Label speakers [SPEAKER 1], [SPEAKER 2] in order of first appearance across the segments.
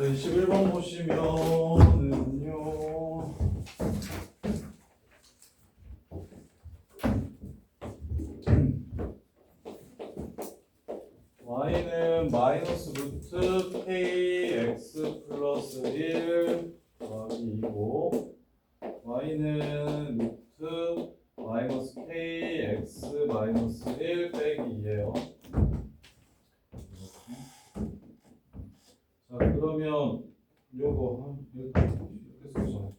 [SPEAKER 1] 21번 보시면은요. y는 마이너스 루트 kx 플러스 1 더하기 2고 y는 루트 마이너스 kx 마이너스 1 빼기 2예요. 자, 그러면 요거 이렇게 쓰죠.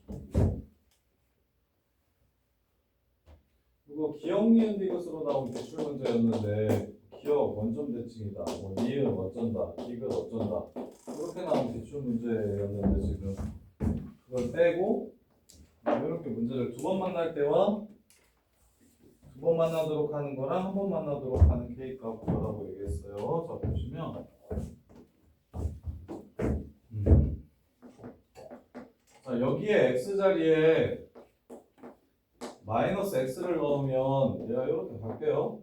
[SPEAKER 1] 이거 기억 니은 디귿으로 나온 기출 문제였는데 기억 원점 대칭이다, 뭐 니은 어쩐다, 디귿 어쩐다 이렇게 나온 기출 문제였는데 지금 그걸 빼고 이렇게 문제를 두 번 만날 때와 두 번 만나도록 하는 거랑 한 번 만나도록 하는 K값 구하라고 얘기했어요. 자, 보시면 자, 여기에 X자리에 마이너스 X를 넣으면 얘가 이렇게 갈게요.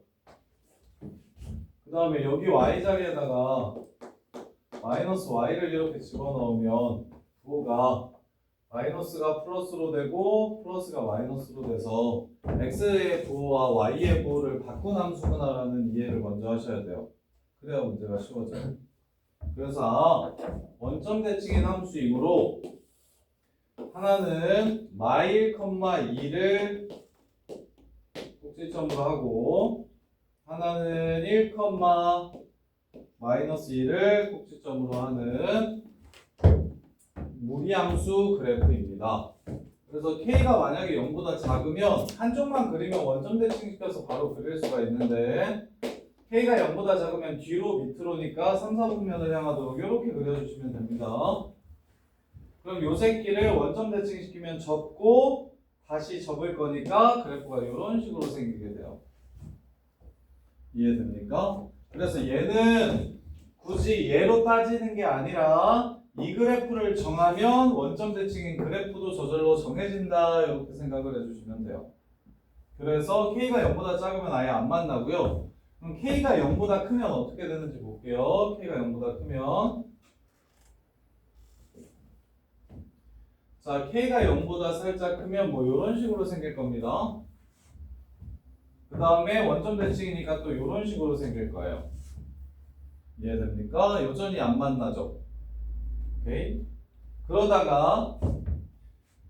[SPEAKER 1] 그 다음에 여기 Y자리에다가 마이너스 Y를 이렇게 집어넣으면 부호가 마이너스가 플러스로 되고 플러스가 마이너스로 돼서 X의 부호와 Y의 부호를 바꾼 함수구나라는 이해를 먼저 하셔야 돼요. 그래야 문제가 쉬워져요. 그래서 원점 대칭인 함수이므로 하나는 마일, 2를 꼭지점으로 하고 하나는 1, 마이너스 2를 꼭지점으로 하는 무리함수 그래프입니다. 그래서 K가 만약에 0보다 작으면 한쪽만 그리면 원점 대칭시켜서 바로 그릴 수가 있는데 K가 0보다 작으면 뒤로 밑으로니까 3, 4분면을 향하도록 이렇게 그려주시면 됩니다. 그럼 요 새끼를 원점 대칭시키면 접고 다시 접을 거니까 그래프가 이런 식으로 생기게 돼요. 이해됩니까? 그래서 얘는 굳이 얘로 따지는 게 아니라 이 그래프를 정하면 원점 대칭인 그래프도 저절로 정해진다 이렇게 생각을 해주시면 돼요. 그래서 K가 0보다 작으면 아예 안 만나고요. 그럼 K가 0보다 크면 어떻게 되는지 볼게요. K가 0보다 크면 자, K가 0보다 살짝 크면 뭐 이런 식으로 생길 겁니다. 그 다음에 원점 대칭이니까 또 이런 식으로 생길 거예요. 이해됩니까? 여전히 안 만나죠. 오케이? 그러다가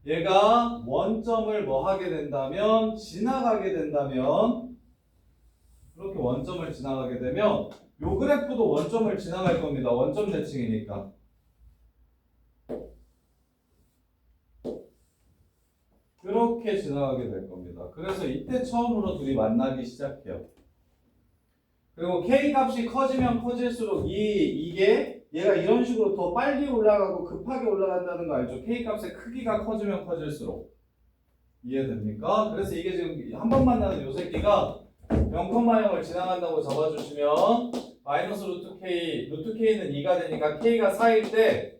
[SPEAKER 1] 얘가 원점을 뭐 하게 된다면 지나가게 된다면 이렇게 원점을 지나가게 되면 요 그래프도 원점을 지나갈 겁니다. 원점 대칭이니까. 이렇게 지나가게 될 겁니다. 그래서 이때 처음으로 둘이 만나기 시작해요. 그리고 K 값이 커지면 커질수록 이게 얘가 이런 식으로 더 빨리 올라가고 급하게 올라간다는 거 알죠? K 값의 크기가 커지면 커질수록. 이해됩니까? 그래서 이게 지금 한 번 만나는 요 새끼가 0,0을 지나간다고 잡아주시면 마이너스 루트 K는 2가 되니까 K가 4일 때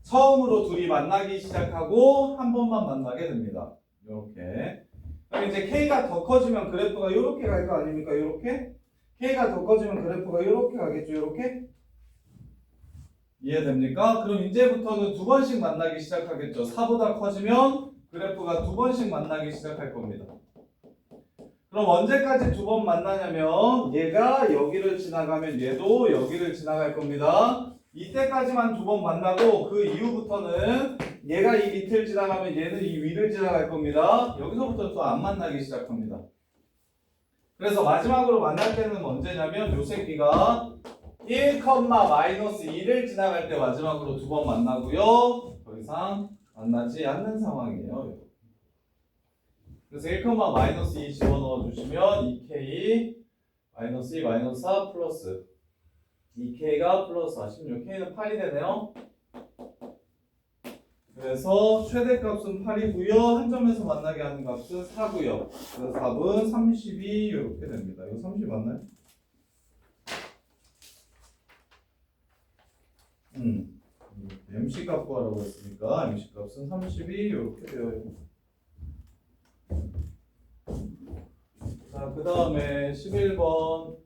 [SPEAKER 1] 처음으로 둘이 만나기 시작하고 한 번만 만나게 됩니다. 이렇게. 그럼 이제 K가 더 커지면 그래프가 이렇게 갈 거 아닙니까? 이렇게. K가 더 커지면 그래프가 이렇게 가겠죠. 이렇게. 이해됩니까? 그럼 이제부터는 두 번씩 만나기 시작하겠죠. 4보다 커지면 그래프가 두 번씩 만나기 시작할 겁니다. 그럼 언제까지 두 번 만나냐면 얘가 여기를 지나가면 얘도 여기를 지나갈 겁니다. 이때까지만 두 번 만나고 그 이후부터는 얘가 이 밑을 지나가면 얘는 이 위를 지나갈 겁니다. 여기서부터 또 안 만나기 시작합니다. 그래서 마지막으로 만날 때는 언제냐면 요 새끼가 1, 마이너스 2를 지나갈 때 마지막으로 두 번 만나고요. 더 이상 만나지 않는 상황이에요. 그래서 1, 마이너스 2 집어넣어 주시면 2k 마이너스 2 마이너스 4 플러스 2k가 플러스 46, k는 8이 되네요. 그래서 최대값은 8이고요. 한 점에서 만나게 하는 값은 4고요. 그래서 답은 32 이렇게 됩니다. 이거 30 맞나요? MC 값 구하라고 했으니까 MC 값은 32 이렇게 되어요. 자, 그 다음에 11번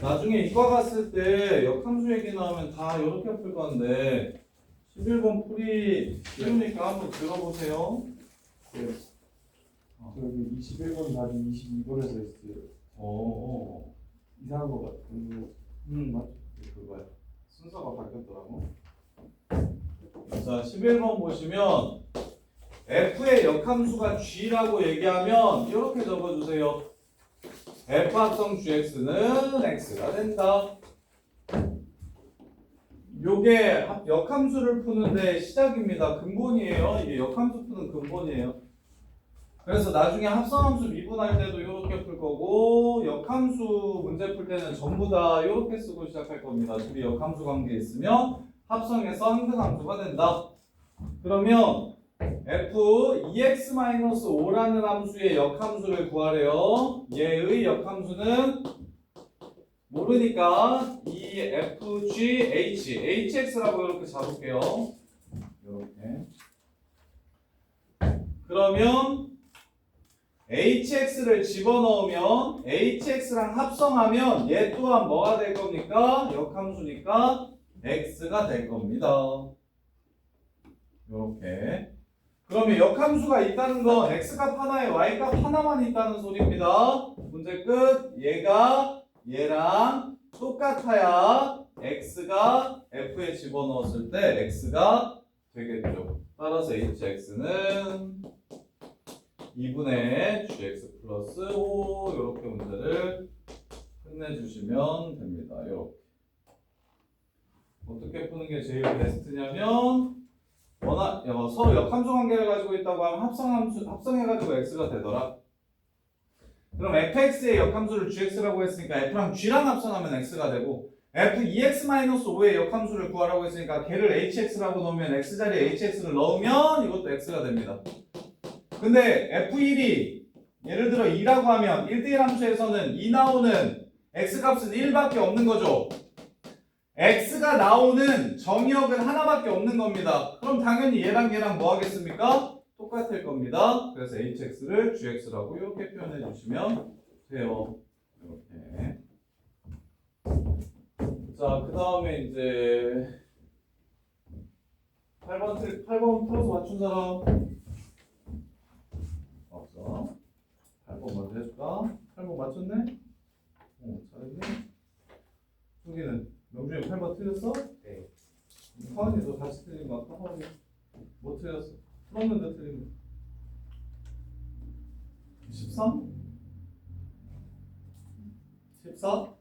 [SPEAKER 1] 나중에 이과 갔을 때 역함수 얘기 나오면 다 이렇게 풀 건데 11번 풀이 쉬우니까 한번 들어보세요.
[SPEAKER 2] 여기 21번 답이 22번에서 있어요. 이상한 거 같은
[SPEAKER 1] 맞죠. 그거야. 순서가 바뀌었더라고. 자, 11번 보시면 F의 역함수가 G라고 얘기하면 이렇게 적어주세요. F 합성 GX는 X가 된다. 요게 역함수를 푸는데 시작입니다. 근본이에요. 이게 역함수 푸는 근본이에요. 그래서 나중에 합성함수 미분할 때도 이렇게 풀 거고 역함수 문제 풀 때는 전부 다 이렇게 쓰고 시작할 겁니다. 둘이 역함수 관계 있으면 합성해서 한근함수가 된다. 그러면 f 2x-5라는 함수의 역함수를 구하래요. 얘의 역함수는 모르니까 이 fg, hx라고 이렇게 잡을게요. 이렇게. 그러면 hx를 집어넣으면 hx랑 합성하면 얘 또한 뭐가 될 겁니까? 역함수니까 x가 될 겁니다. 이렇게. 그러면 역함수가 있다는 건 x값 하나에 y값 하나만 있다는 소리입니다. 문제 끝. 얘가 얘랑 똑같아야 x가 f에 집어넣었을 때 x가 되겠죠. 따라서 hx는 2분의 gx 플러스 5 이렇게 문제를 끝내주시면 됩니다. 이렇게. 어떻게 푸는 게 제일 베스트냐면 서로 역함수 관계를 가지고 있다고 하면 합성해가지고 x가 되더라. 그럼 fx의 역함수를 gx라고 했으니까 f랑 g랑 합성하면 x가 되고 f 2x-5의 역함수를 구하라고 했으니까 걔를 hx라고 넣으면 x 자리에 hx를 넣으면 이것도 x가 됩니다. 근데 f1이 예를 들어 2라고 하면 1대1 함수에서는 2 나오는 x값은 1밖에 없는 거죠. x가 나오는 정의역은 하나밖에 없는 겁니다. 그럼 당연히 얘랑 뭐 하겠습니까? 똑같을 겁니다. 그래서 hx를 gx라고 이렇게 표현해 주시면 돼요. 이렇게. 자, 그 다음에 이제 8번 풀어서 맞춘 사람 없어. 8번 먼저 해줄까? 8번 맞췄네? 잘했네. 여기는 명준이 8번 틀렸어?
[SPEAKER 2] 네.
[SPEAKER 1] 하은이 너 다시 틀린 거 같아? 하은이 뭐 틀렸어? 풀었는데 틀린 거 13? 14?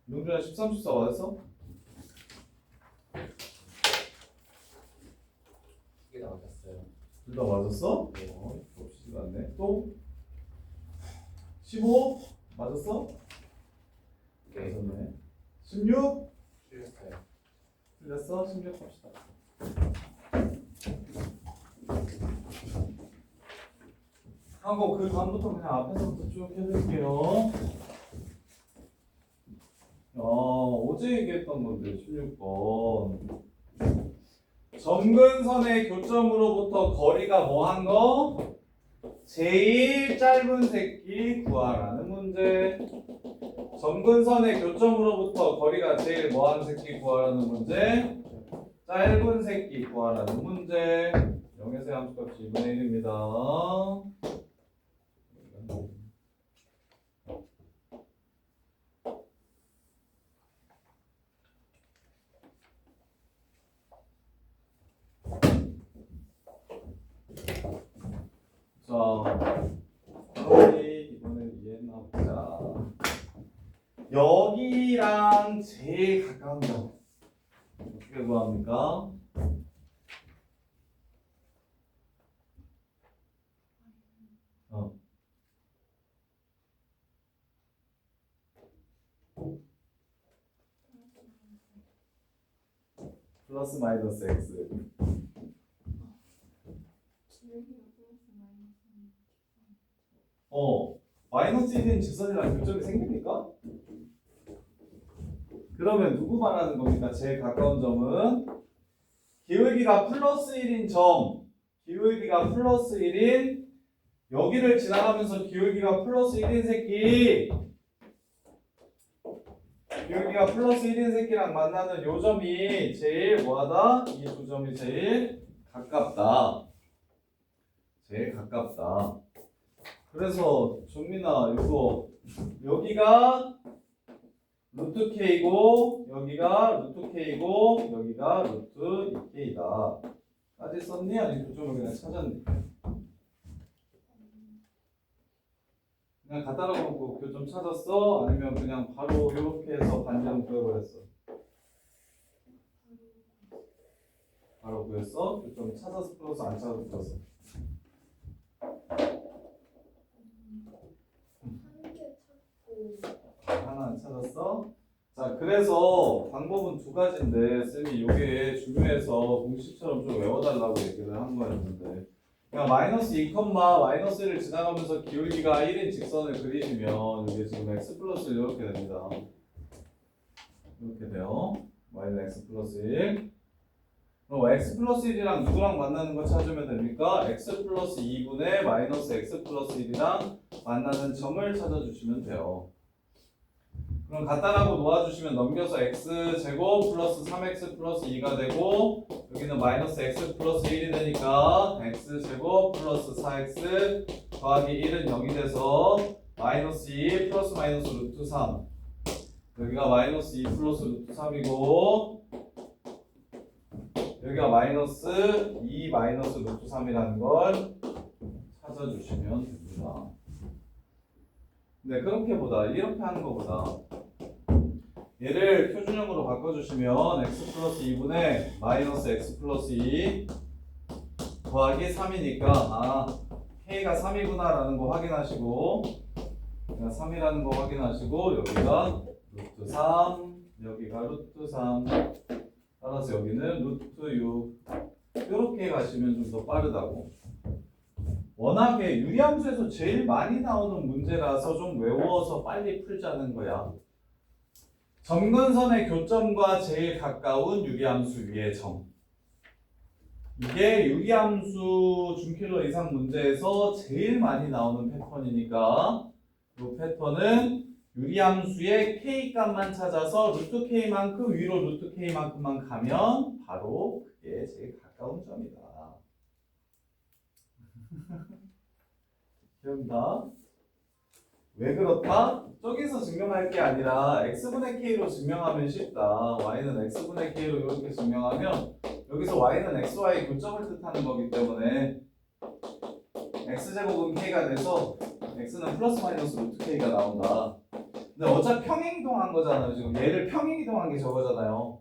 [SPEAKER 1] 명준아 13, 14 맞았어?
[SPEAKER 2] 두개 다 맞았어요.
[SPEAKER 1] 둘 다 맞았어?
[SPEAKER 2] 네.
[SPEAKER 1] 없지가 않네. 또? 15? 맞았어?
[SPEAKER 2] 네.
[SPEAKER 1] 맞았네. 16?
[SPEAKER 2] 틀렸어요.
[SPEAKER 1] 틀렸어? 16 합시다. 하고 그 다음부터 그냥 앞에서부터 쭉 해드릴게요. 어제 얘기했던 건데 16번. 점근선의 교점으로부터 거리가 뭐한 거? 제일 짧은 새끼 구하라는 문제. 점근선의 교점으로부터 거리가 제일 뭐한 새끼 구하라는 문제. 짧은 새끼 구하라는 문제. 영에서의 함수값 2분의 1입니다. 자, 이번에 이해했나 보자. 여기랑 제일 가까운 점 어떻게 구합니까? 플러스 마이너스 x. 마이너스 1인 직선이랑 교점이 생깁니까? 그러면 누구 말하는 겁니까? 제일 가까운 점은 기울기가 플러스 1인 점, 기울기가 플러스 1인 여기를 지나가면서 기울기가 플러스 1인 새끼 기울기가 플러스 1인 새끼랑 만나는 요 점이 제일 뭐하다? 이 두 점이 제일 가깝다. 제일 가깝다. 그래서 정민아 이거 여기가 루트 K고 여기가 루트 K고 여기가 루트 2K다. 까지 썼니? 아니 교점을 그냥 찾았니? 그냥 갖다가 놓고 교점 찾았어? 아니면 그냥 바로 이렇게 해서 반지름 구해버렸어? 바로 구했어? 교점 찾아서 풀었어? 안 찾아서 풀었어? 하나 안 찾았어? 자, 그래서 방법은 두 가지인데 쌤이 이게 중요해서 공식처럼 좀 외워달라고 얘기를 한 거였는데 그러니까 마이너스 2, 마이너스 1을 지나가면서 기울기가 1인 직선을 그리시면 이게 지금 x 플러스 이렇게 됩니다. 이렇게 돼요. y는 x 플러스 1. 그럼 x 플러스 1이랑 누구랑 만나는 거 찾으면 됩니까? x 플러스 2분의 마이너스 x 플러스 1이랑 만나는 점을 찾아주시면 돼요. 그럼 간단하고 놓아주시면 넘겨서 x제곱 플러스 3x 플러스 2가 되고 여기는 마이너스 x 플러스 1이 되니까 x제곱 플러스 4x 더하기 1은 0이 돼서 마이너스 2 플러스 마이너스 루트 3 여기가 마이너스 2 플러스 루트 3이고 여기가 마이너스 2 마이너스 루트 3이라는 걸 찾아주시면 됩니다. 네, 그렇게보다 이렇게 하는 것보다 얘를 표준형으로 바꿔주시면 x 플러스 2분의 마이너스 x 플러스 2 더하기 3이니까 아 k가 3이구나 라는 거 확인하시고 3이라는 거 확인하시고 여기가 루트 3 여기가 루트 3 따라서 여기는 루트 6 이렇게 가시면 좀 더 빠르다고. 워낙에 유리함수에서 제일 많이 나오는 문제라서 좀 외워서 빨리 풀자는 거야. 점근선의 교점과 제일 가까운 유리함수 위의 점. 이게 유리함수 준킬러 이상 문제에서 제일 많이 나오는 패턴이니까 이 패턴은 유리함수의 k 값만 찾아서 루트 k만큼 위로 루트 k만큼만 가면 바로 그게 제일 가까운 점이다. 기억나? 왜 그렇다? 저기서 증명할 게 아니라 x분의 k로 증명하면 쉽다. y는 x분의 k로 이렇게 증명하면 여기서 y는 xy 교점을 뜻하는 거기 때문에 x제곱은 k가 돼서 x는 플러스 마이너스 루트 k가 나온다. 근데 어차피 평행이동한 거잖아요. 지금 얘를 평행이동한 게 저거잖아요.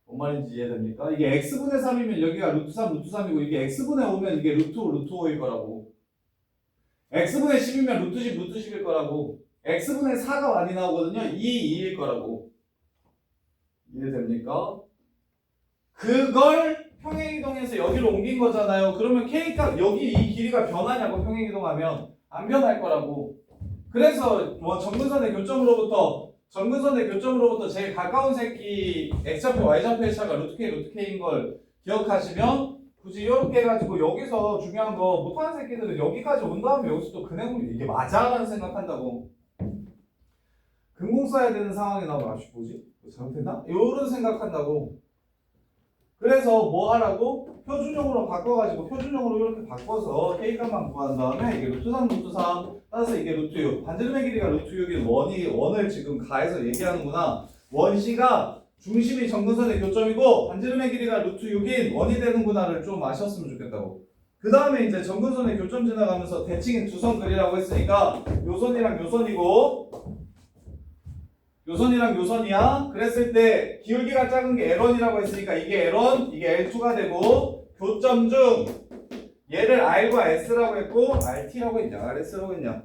[SPEAKER 1] 뭔 말인지 이해됩니까? 이게 x분의 3이면 여기가 루트 3, 루트 3이고 이게 x분의 5면 이게 루트 5, 루트 5일 거라고. x분의 10이면 루트 10, 루트 10일 거라고. x분의 4가 많이 나오거든요. 2, 2일 거라고. 이해됩니까? 그걸 평행이동해서 여기로 옮긴 거잖아요. 그러면 k값 여기 이 길이가 변하냐고 평행이동하면 안 변할 거라고. 그래서 뭐 점근선의 교점으로부터 제일 가까운 새끼 x좌표 y좌표의 차가 루트 k인 걸 기억하시면 굳이 이렇게 해가지고 여기서 중요한 거 못하는 새끼들은 여기까지 온 다음에 여기서 또 근해보면 이게 맞아? 라는 생각한다고. 근공 써야 되는 상황이 나오면 아씨 뭐지? 잘못했나? 이런 생각한다고. 그래서 뭐 하라고? 표준형으로 바꿔가지고 표준형으로 이렇게 바꿔서 k값만 구한 다음에 이게 루트 3, 루트 3 따라서 이게 루트 6 반지름의 길이가 루트 6인 원을 지금 가해서 얘기하는구나. 원시가 중심이 점근선의 교점이고 반지름의 길이가 루트 6인 원이 되는구나를 좀 아셨으면 좋겠다고. 그 다음에 이제 점근선의 교점 지나가면서 대칭인 두 선 그리라고 했으니까 요선이랑 요선이고 요선이랑 요선이야. 그랬을 때 기울기가 작은 게 L1이라고 했으니까 이게 L1, 이게 L2가 되고 교점 중 얘를 R과 S라고 했고 RT라고 했냐? RS라고 했냐?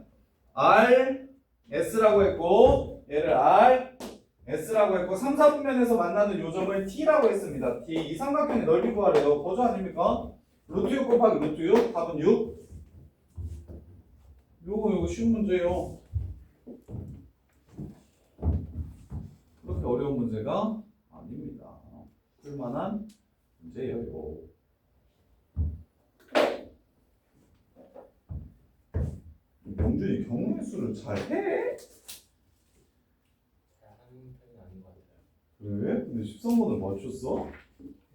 [SPEAKER 1] RS라고 했고 얘를 RS라고 했고 3, 4분면에서 만나는 요점을 T라고 했습니다. T. 이 삼각형의 넓이 구하래요. 거저 아닙니까? 루트 6 곱하기 루트 6 답은 6. 요거 쉬운 문제예요. 그렇게 어려운 문제가 아닙니다. 풀만한 문제예요. 명준이 경우의 수를 잘해?
[SPEAKER 2] 잘하는 편이에요.
[SPEAKER 1] 왜? 근데 13번을 맞췄어?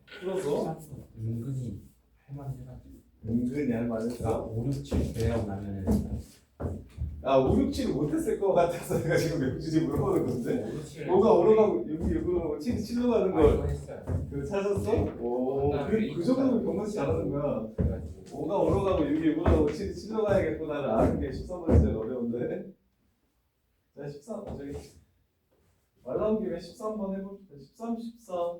[SPEAKER 1] 풀었어?
[SPEAKER 2] 은근히 할만해가지고.
[SPEAKER 1] 은근히 할
[SPEAKER 2] 제가
[SPEAKER 1] 만했어.
[SPEAKER 2] 5, 6, 7 배우고 나면은
[SPEAKER 1] 아 5, 6, 7을 못했을 것 같아서 내가 지금 명준이 물어보는 건데
[SPEAKER 2] 5, 6, 7
[SPEAKER 1] 5가 5로 가고 6이 6으로 가고 7이 7로 가는 걸
[SPEAKER 2] 이거 했어요.
[SPEAKER 1] 그거 찾았어? 오,
[SPEAKER 2] 그다음에
[SPEAKER 1] 그 정도면 경건씨 잘하는 거야.
[SPEAKER 2] 그래가지고
[SPEAKER 1] 5가 5로 가고 6이 6으로 가고 7이 7로 가야겠구나를 아는 게 13번이 제일 어려운데. 자 13, 저기 말 나온 김에 13번 해봅시다. 13, 14,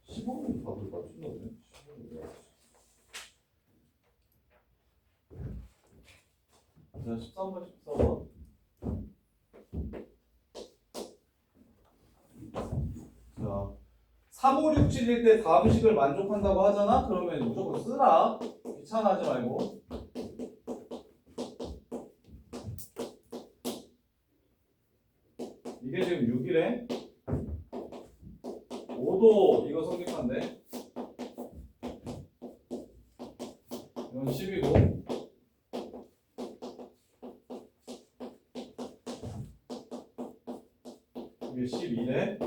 [SPEAKER 1] 15분 다들 맞춘다네. 15분. 자 13번, 14번. 자 3, 5, 6, 7일 때 다음 식을 만족한다고 하잖아? 그러면 무조건 쓰라. 귀찮아하지 말고. 이게 지금 6이래. 5도 이거 성립한데. 이건 10이고. 이게 12래.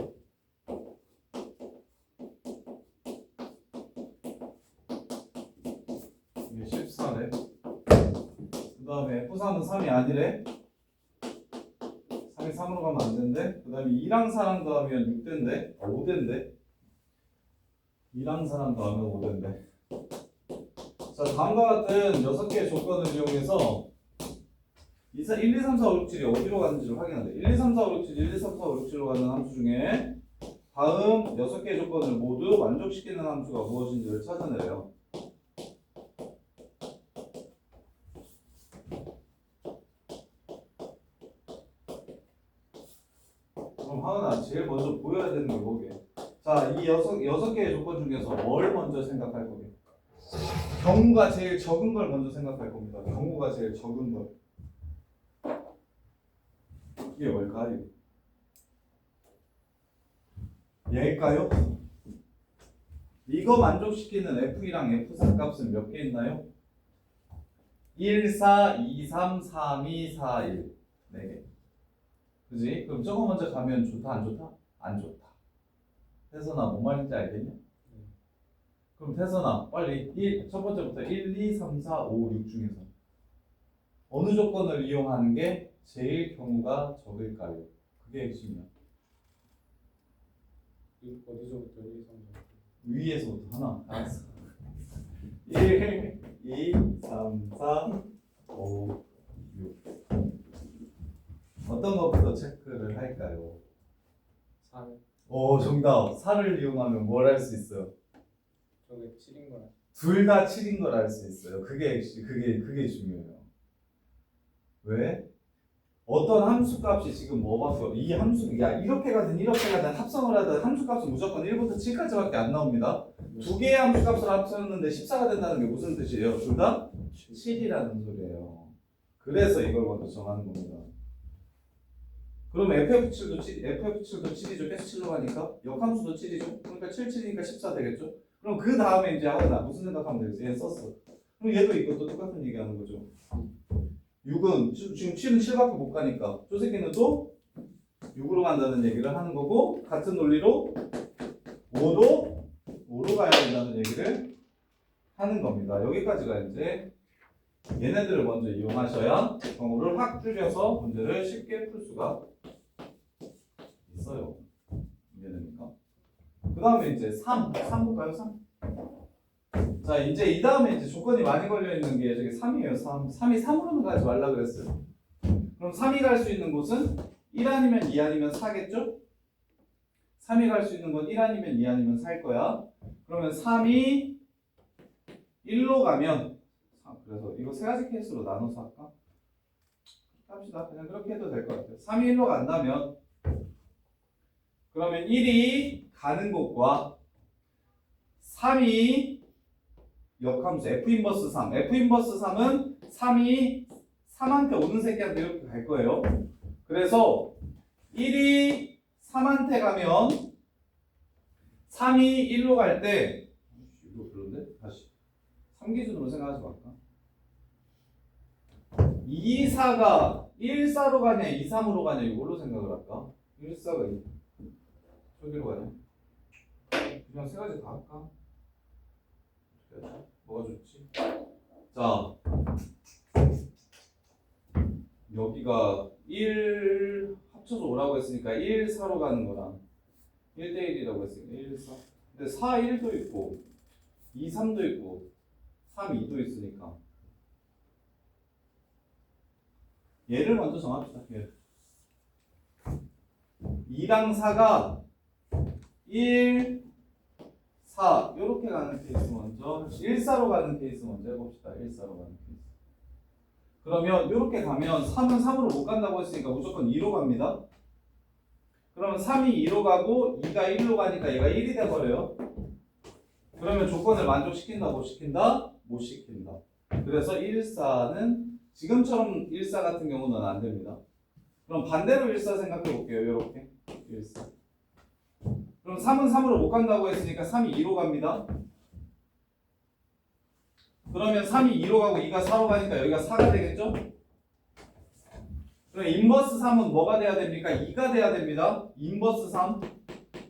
[SPEAKER 1] 이게 14래. 그 다음에 F3은 3이 아니래. 3이 3으로 가면 안 된대. 그 다음에 2랑 4랑 더하면 6대인데. 5대인데. 2랑 4랑 더하면 5대인데. 자, 다음과 같은 6개의 조건을 이용해서 1, 2, 3, 4, 5, 6, 7이 어디로 가는지를 확인한대. 1, 2, 3, 4, 5, 6, 7, 1, 2, 3, 4, 5, 6, 7로 가는 함수 중에 다음 6개의 조건을 모두 만족시키는 함수가 무엇인지를 찾아내래요. 그럼 하은아, 제일 먼저 보여야 되는 게 뭐게? 자, 이 6개의 조건 중에서 뭘 먼저 생각할 거게? 경우가 제일 적은 걸 먼저 생각할 겁니다. 경우가 제일 적은 걸. 이게 뭘까요? 얘일까요? 이거 만족시키는 F2랑 F4 값은 몇 개 있나요? 1, 4, 2, 3, 3, 2, 4, 1 4개. 그지? 그럼 저거 먼저 가면 좋다 안 좋다? 안 좋다. 태선아 뭔 말인지 알겠냐? 그럼 태선아 빨리 첫 번째부터 1, 2, 3, 4, 5, 6 중에서 어느 조건을 이용하는 게 제일 경우가 적을까요? 그게 핵심이야.
[SPEAKER 2] 어디서부터 1, 2, 3, 4
[SPEAKER 1] 위에서부터 하나. 알았어. 1, 2, 3, 4, 5, 6. 어떤 것부터 체크를 할까요?
[SPEAKER 2] 4는
[SPEAKER 1] 오, 정답. 4를 이용하면 뭘 할 수 있어요?
[SPEAKER 2] 저게 7인 거라.
[SPEAKER 1] 둘 다 7인 걸 알 수 있어요. 그게 중요해요. 왜? 어떤 함수 값이 지금 뭐 바뀌어? 이 함수, 야, 이렇게 가든 합성을 하든 함수 값은 무조건 1부터 7까지밖에 안 나옵니다. 두 개의 함수 값을 합쳤는데 14가 된다는 게 무슨 뜻이에요? 둘 다 7이라는 소리예요. 그래서 이걸 먼저 정하는 겁니다. 그럼 FF7도 7이죠. 계속 7로 가니까 역함수도 7이죠. 그러니까 7, 7이니까 14 되겠죠. 그럼 그 다음에 이제 하거나 무슨 생각하면 되겠어? 얘 썼어. 그럼 얘도 이것도 똑같은 얘기하는 거죠. 6은 지금 7은 7밖에 못 가니까 저 새끼는 또 6으로 간다는 얘기를 하는 거고, 같은 논리로 5로 가야 된다는 얘기를 하는 겁니다. 여기까지가 이제 얘네들을 먼저 이용하셔야 경우를 확 줄여서 문제를 쉽게 풀 수가 있어요. 이해됩니까? 그 다음에 이제 3 볼까요? 3. 자, 이제 이 다음에 이제 조건이 많이 걸려 있는 게 저기 3이에요. 3이 3으로는 가지 말라 그랬어요. 그럼 3이 갈 수 있는 곳은 1 아니면 2 아니면 4겠죠? 3이 갈 수 있는 건 1 아니면 2 아니면 4일 거야. 그러면 3이 1로 가면, 그래서 이거 세 가지 케이스로 나눠서 할까? 합시다. 그냥 그렇게 해도 될 것 같아요. 3이 1로 간다면, 그러면 1이 가는 곳과 3이 역함수 F 인버스 3. F 인버스 3은 3이 3한테 오는 새끼한테 이렇게 갈 거예요. 그래서 1이 3한테 가면 3이 1로 갈 때, 이거 별론데? 다시 3 기준으로 생각하지 말까? 2, 4가 1, 4로 가냐 2, 3으로 가냐 이걸로 생각을 할까? 1, 4가 저기로 가냐? 그냥 세 가지 다 할까? 어떻게 하지? 뭐가 좋지? 자, 여기가 1 합쳐서 오라고 했으니까 1, 4로 가는 거랑 1대1이라고 했으니까 1, 4. 근데 4, 1도 있고 2, 3도 있고 3, 2도 있으니까 얘를 먼저 정합시다. 얘를. 2랑 4가 1, 4 이렇게 가는 케이스 먼저 1, 4로 가는 케이스 먼저 해봅시다. 1, 4로 가는 케이스. 그러면 이렇게 가면 3은 3으로 못 간다고 했으니까 무조건 2로 갑니다. 그러면 3이 2로 가고 2가 1로 가니까 얘가 1이 돼버려요. 그러면 조건을 만족시킨다 못 시킨다? 못 시킨다. 그래서 1, 4는 지금처럼 1, 4 같은 경우는 안 됩니다. 그럼 반대로 1, 4 생각해 볼게요. 이렇게 1, 4. 그럼 3은 3으로 못 간다고 했으니까 3이 2로 갑니다. 그러면 3이 2로 가고 2가 4로 가니까 여기가 4가 되겠죠? 그럼 인버스 3은 뭐가 돼야 됩니까? 2가 돼야 됩니다. 인버스 3.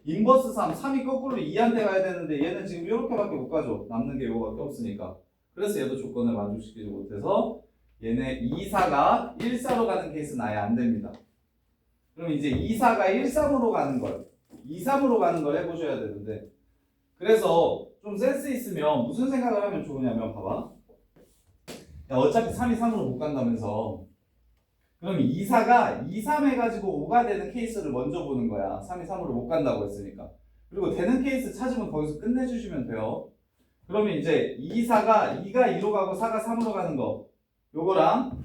[SPEAKER 1] 인버스 3. 3이 거꾸로 2한테 가야 되는데 얘는 지금 이렇게밖에 못 가죠. 남는 게 이거밖에 없으니까. 그래서 얘도 조건을 만족시키지 못해서 얘네 2, 4가 1, 4로 가는 케이스는 아예 안 됩니다. 그럼 이제 2, 4가 1, 3으로 가는 걸 2, 3으로 가는 걸 해보셔야 되는데 그래서 좀 센스 있으면 무슨 생각을 하면 좋으냐면 봐봐. 야, 어차피 3이 3으로 못 간다면서 그럼 2, 4가 2, 3 해가지고 5가 되는 케이스를 먼저 보는 거야. 3이 3으로 못 간다고 했으니까. 그리고 되는 케이스 찾으면 거기서 끝내주시면 돼요. 그러면 이제 2, 4가 2가 2로 가고 4가 3으로 가는 거 요거랑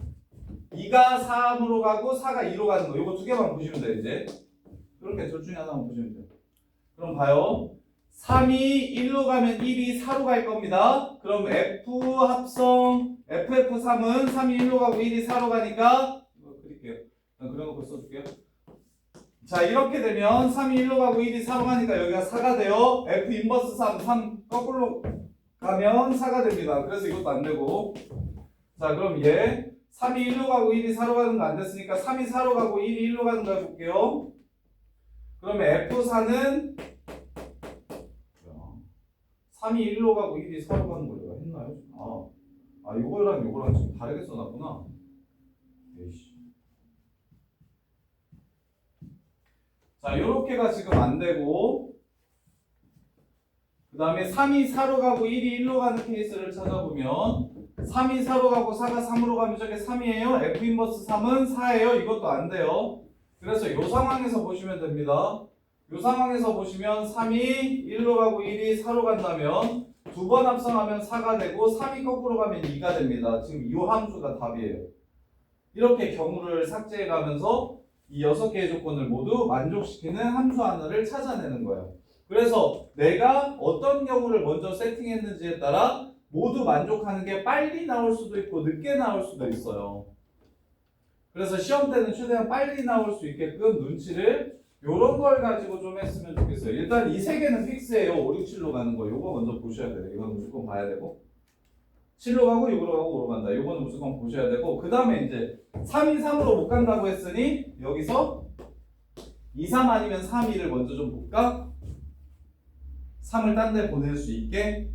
[SPEAKER 1] 2가 3으로 가고 4가 2로 가는 거 요거 두 개만 보시면 돼요. 이제 이렇게 둘 중에 하나만 보시면 돼요. 그럼 봐요. 3이 1로 가면 1이 4로 갈 겁니다. 그럼 F 합성 FF3은 3이 1로 가고 1이 4로 가니까 이거 그릴게요. 그려놓고 써줄게요. 자 이렇게 되면 3이 1로 가고 1이 4로 가니까 여기가 4가 돼요. F 인버스 3 거꾸로 가면 4가 됩니다. 그래서 이것도 안 되고 자 그럼 얘 3이 1로 가고 1이 4로 가는 거 안 됐으니까 3이 4로 가고 1이 1로 가는 거 해볼게요. 그러면 F4는 3이 1로 가고 1이 4로 가는 걸 내가 했나요? 이거랑 이거랑 지금 다르게 써놨구나. 에이씨. 자, 요렇게가 지금 안 되고, 그 다음에 3이 4로 가고 1이 1로 가는 케이스를 찾아보면, 3이 4로 가고 4가 3으로 가면 저게 3이에요. F 인버스 3은 4예요. 이것도 안 돼요. 그래서 이 상황에서 보시면 됩니다. 이 상황에서 보시면 3이 1로 가고 1이 4로 간다면 두 번 합성하면 4가 되고 3이 거꾸로 가면 2가 됩니다. 지금 이 함수가 답이에요. 이렇게 경우를 삭제해 가면서 이 6개의 조건을 모두 만족시키는 함수 하나를 찾아내는 거예요. 그래서 내가 어떤 경우를 먼저 세팅했는지에 따라 모두 만족하는 게 빨리 나올 수도 있고 늦게 나올 수도 있어요. 그래서 시험 때는 최대한 빨리 나올 수 있게끔 눈치를 요런 걸 가지고 좀 했으면 좋겠어요. 일단 이 세 개는 픽스예요. 5, 6, 7로 가는 거. 요거 먼저 보셔야 돼요. 이건 무조건 봐야 되고. 7로 가고 6으로 가고 5로 간다. 요거는 무조건 보셔야 되고. 그 다음에 이제 3이 3으로 못 간다고 했으니 여기서 2, 3 아니면 3, 2를 먼저 좀 볼까? 3을 딴 데 보낼 수 있게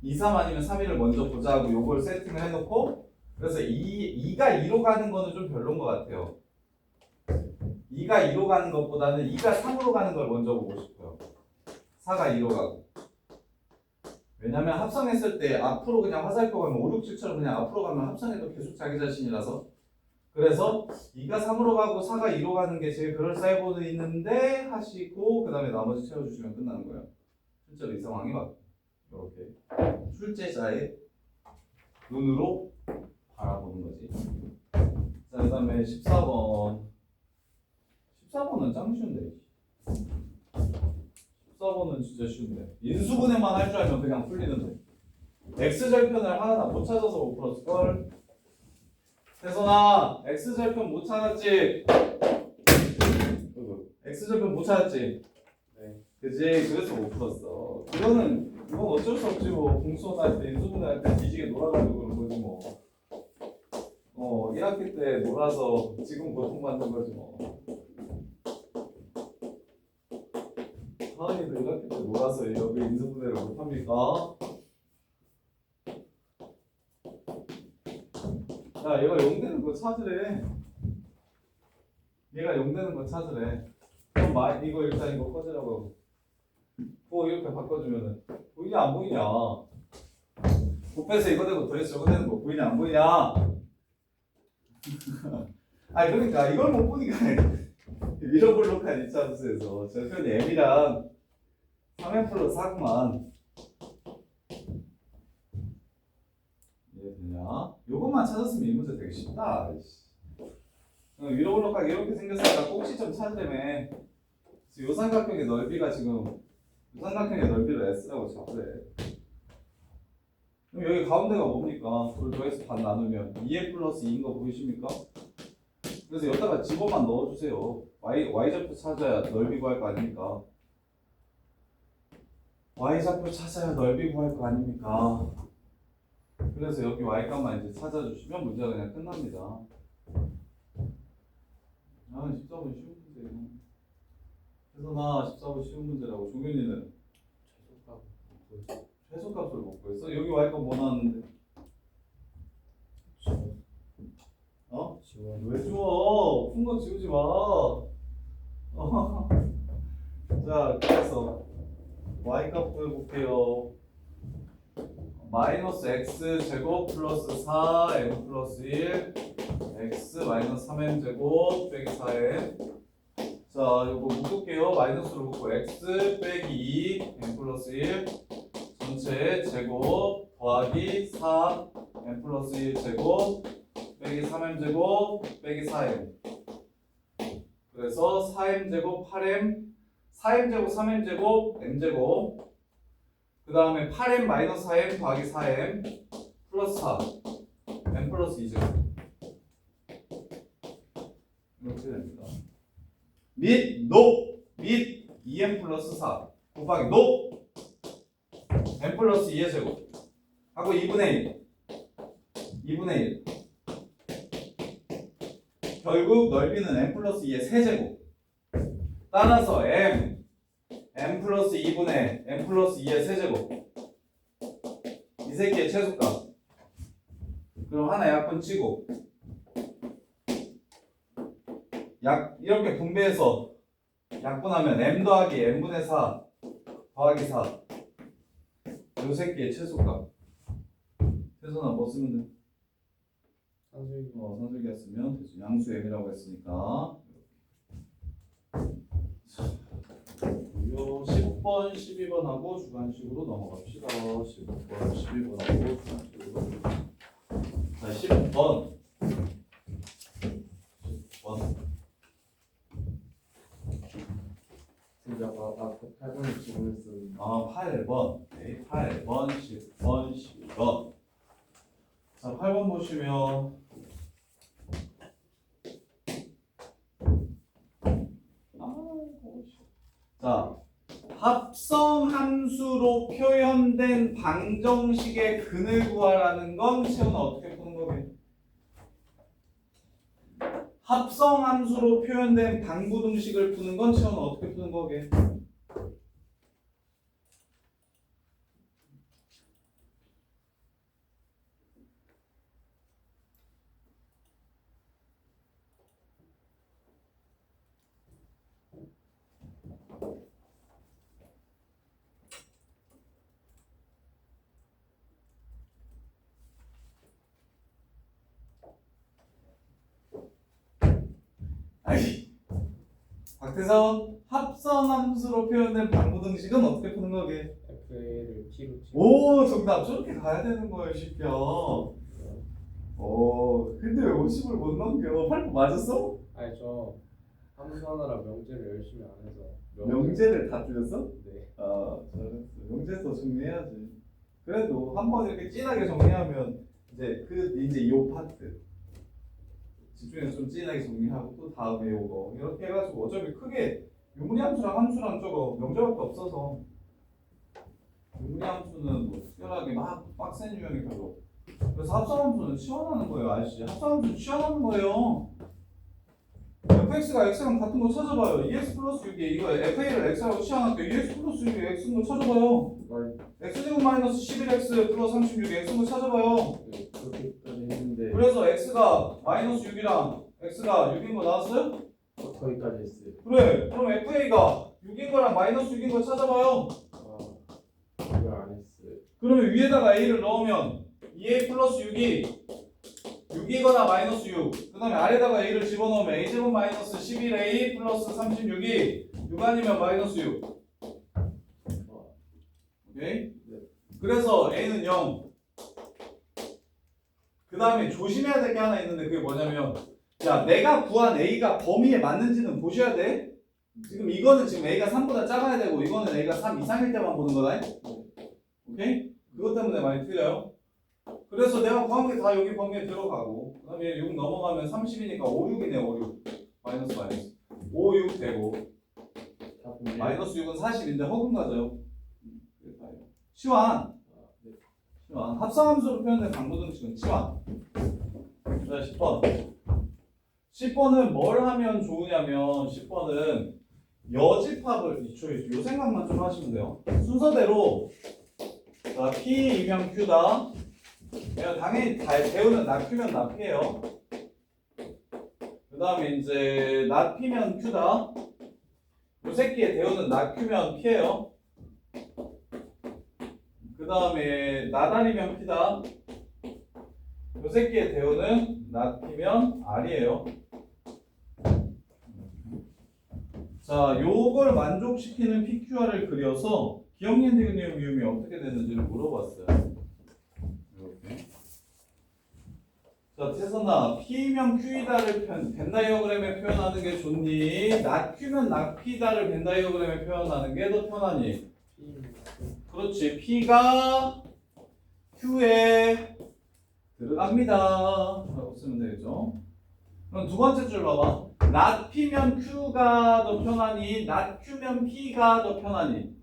[SPEAKER 1] 2, 3 아니면 3, 2를 먼저 보자 하고 요걸 세팅을 해놓고 그래서 2가 2로 가는 거는 좀 별론 것 같아요. 2가 2로 가는 것보다는 2가 3으로 가는 걸 먼저 보고 싶어요. 4가 2로 가고. 왜냐면 합성했을 때 앞으로 그냥 화살표 가면 5, 6, 7처럼 그냥 앞으로 가면 합성해도 계속 자기 자신이라서 그래서 2가 3으로 가고 4가 2로 가는 게 제일 그럴싸해 보이는데 하시고 그 다음에 나머지 채워주시면 끝나는 거예요. 실제로 이 상황이 막 이렇게 출제자의 눈으로 바라보는 거지. 자, 그 다음에 14번 14번은 짱 쉬운데 14번은 진짜 쉬운데 인수분해만 할 줄 알면 그냥 풀리는데 X절편을 하나 못 찾아서 못 풀었을걸. 태선아 X절편 못 찾았지? X절편 못 찾았지?
[SPEAKER 2] 네.
[SPEAKER 1] 그지? 그래서 못 풀었어. 이건 어쩔 수 없지 뭐. 공수할 때 인수분해 할 때 뒤지게 놀아가지고 그런 거지 뭐. 1학기 때 놀아서 지금 고통받는 거지 뭐. 하은이도 1학기 때 놀아서 여기 인수분해를 못합니까? 야, 얘가 0 되는 거 찾으래. 얘가 0 되는 거 찾으래. 그럼 이거 일단 이거 꺼지라고 하고. 그거 이렇게 바꿔주면은 보이냐 안 보이냐? 곱해서 이거 되고 더해서 저거 되는 거 보이냐 안 보이냐? 아니 그러니까 이걸 못 보니까 잃어볼록한 2차 함수에서 저 편이 m이랑 3m 플러스 4구만 이해되냐? 요것만 찾았으면 이 문제 되게 쉽다. 잃어볼록하게 이렇게 생겼으니까 꼭지점 찾으려면 요 삼각형의 넓이가 지금 요 삼각형의 넓이를 s라고 잡으래. 그럼 여기 가운데가 뭡니까? 둘 더해서 반 나누면 2n 플러스 2인 거 보이십니까? 그래서 여기다가 집어만 넣어주세요. y좌표 찾아야 넓이 구할 거 아닙니까? y좌표 찾아야 넓이 구할 거 아닙니까? 그래서 여기 y값만 이제 찾아주시면 문제가 그냥 끝납니다. 아, 14번 쉬운 문제예요. 그래서 나 14번 쉬운 문제라고. 종균이는 최소값을 못 구했어? 여기 y값 뭐 나왔는데? 어? 왜 지워? 푼 거 지우지 마. 자, 그래서 y값 구해볼게요. 마이너스 x 제곱 플러스 4 m 플러스 1 x 마이너스 3m 제곱 빼기 4m. 자, 이거 묶을게요. 마이너스로 묶고 x 빼기 2 m 플러스 1 전체 제곱 더하기 4 m 플러스 1 제곱 빼기 3m 제곱 빼기 4m. 그래서 4m 제곱 8m 4m 제곱 3m 제곱 m 제곱 그 다음에 8m 마이너스 4m 더하기 4m 플러스 4 m 플러스 2제곱 이렇게 됩니다. 및 및 2m 플러스 4 곱하기 m 플러스 2의 제곱 하고 2분의 1 결국 넓이는 m 플러스 2의 세제곱. 따라서 m 플러스 2분의 m 플러스 2의 세제곱 이 새끼의 최소값. 그럼 하나 약분 치고 이렇게 분배해서 약분하면 m 더하기 m분의 4 더하기 4 요 새끼의 최소값. 최소나 뭐 쓰면 돼? 산술기가 쓰면 되죠. 양수 m이라고 했으니까. 요 10번, 12번하고 주관식으로 넘어갑시다. 10번, 12번하고 주관식으로. 자, 10번. 10번.
[SPEAKER 2] 진짜 아까 8번을 질문했었는데
[SPEAKER 1] 8번. 네, 8번, 10번, 12번. 자, 8번 보시면 자, 합성함수로 표현된 방정식의 근을 구하라는 건 채우는 어떻게 푸는 거게? 합성함수로 표현된 방부등식을 푸는 건 채우는 어떻게 푸는 거게? 아이, 박태선, 합성함수로 표현된 방부등식은 어떻게 푸는 거게?
[SPEAKER 2] FA를 T로 치고
[SPEAKER 1] 오, 정답. 저렇게 가야 되는 거예요, 쉽게. 근데 왜 50을 못 넘겨? 8번 맞았어?
[SPEAKER 2] 아니 저 함수 하느라 명제를 열심히 안 해서
[SPEAKER 1] 명제를 다 틀렸어?
[SPEAKER 2] 네.
[SPEAKER 1] 잘했어. 명제 더 정리해야지. 그래도 한 번 이렇게 진하게 정리하면 이제 요 파트 집중해서 좀 진하게 정리하고 또 다음에 요거 이렇게 해가지고 어차피 크게 유무리함수랑 함수랑 저거 명제밖에 없어서 유무리함수는 뭐 특별하게 막 빡센 유형이 별로. 그래서 합성함수는 치환하는 거예요. 아시죠? 합성함수는 치환하는 거예요. fx EX가 X랑 같은 거 찾아봐요. EX 플러스 6이 이거 FA를 X라고 치환할게요. EX 플러스 6이 X인 거 찾아봐요. X제곱 마이너스 11X 플러스 36이 X인 거 찾아봐요.
[SPEAKER 2] 네, 그렇게까지 했는데
[SPEAKER 1] 그래서 X가 마이너스 6이랑 X가 6인 거 나왔어요?
[SPEAKER 2] 거기까지 했어요.
[SPEAKER 1] 그래. 그럼 FA가 6인 거랑 마이너스 6인 거 찾아봐요.
[SPEAKER 2] 이걸 안 했어요.
[SPEAKER 1] 그러면 위에다가 A를 넣으면 2A 플러스 6이 6이거나 마이너스 6. 그 다음에 아래다가 A를 집어넣으면 A제곱 마이너스 11A 플러스 36이 6 아니면 마이너스 6. 오케이?
[SPEAKER 2] 네.
[SPEAKER 1] 그래서 A는 0. 그 다음에 조심해야 될 게 하나 있는데 그게 뭐냐면 야 내가 구한 A가 범위에 맞는지는 보셔야 돼. 지금 이거는 지금 A가 3보다 작아야 되고 이거는 A가 3 이상일 때만 보는 거다. 오케이? 그것 때문에 많이 틀려요. 그래서 내가 구한 게 다 여기 범위에 들어가고 그 다음에 6 넘어가면 30이니까 5, 6이네 5, 6 마이너스 5, 6 되고 마이너스 6은 40인데 허근 가져요. 치환 치환 합성함수로 표현된 강도등식은 치환. 자 10번 10번은 뭘 하면 좋으냐면 10번은 여집합을 요 생각만 좀 하시면 돼요. 순서대로 자 P이면 Q다. 내가 당연히 배우는 낙Q면 낙P예요. 그 다음에 이제 낙P면 Q다. 요 새끼의 대우는 낙Q면 P예요. 그 다음에 나다리면 P다. 요 새끼의 대우는 낙P면 R이에요. 자, 요걸 만족시키는 PQR을 그려서 기억력 디귿 미음이 어떻게 되는지를 물어봤어요. 이렇게. 자, 태선아, P면 Q이다를 벤 다이어그램에 표현하는 게 좋니? 낙Q면 낙P다를 벤 다이어그램에 표현하는 게 더 편하니? 그렇지. P가 Q에 들어갑니다. 라고 쓰면 되겠죠. 그럼 두 번째 줄 봐봐. not P면 Q가 더 편하니? not Q면 P가 더 편하니?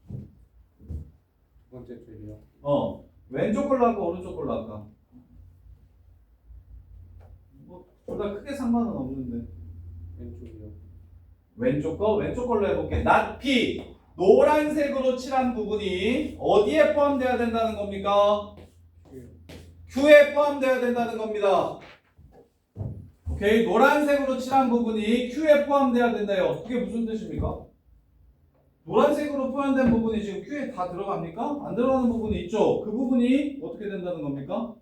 [SPEAKER 2] 두 번째 줄이요.
[SPEAKER 1] 왼쪽 걸로 할까 오른쪽 걸로 할까? 뭐 둘 다 크게 상관은 없는데
[SPEAKER 2] 왼쪽이요.
[SPEAKER 1] 왼쪽 걸로 해볼게. not P 노란색으로 칠한 부분이 어디에 포함되어야 된다는 겁니까? Q에 포함되어야 된다는 겁니다. 오케이, 노란색으로 칠한 부분이 Q에 포함되어야 된대요. 그게 무슨 뜻입니까? 노란색으로 표현된 부분이 지금 Q에 다 들어갑니까? 안 들어가는 부분이 있죠. 그 부분이 어떻게 된다는 겁니까?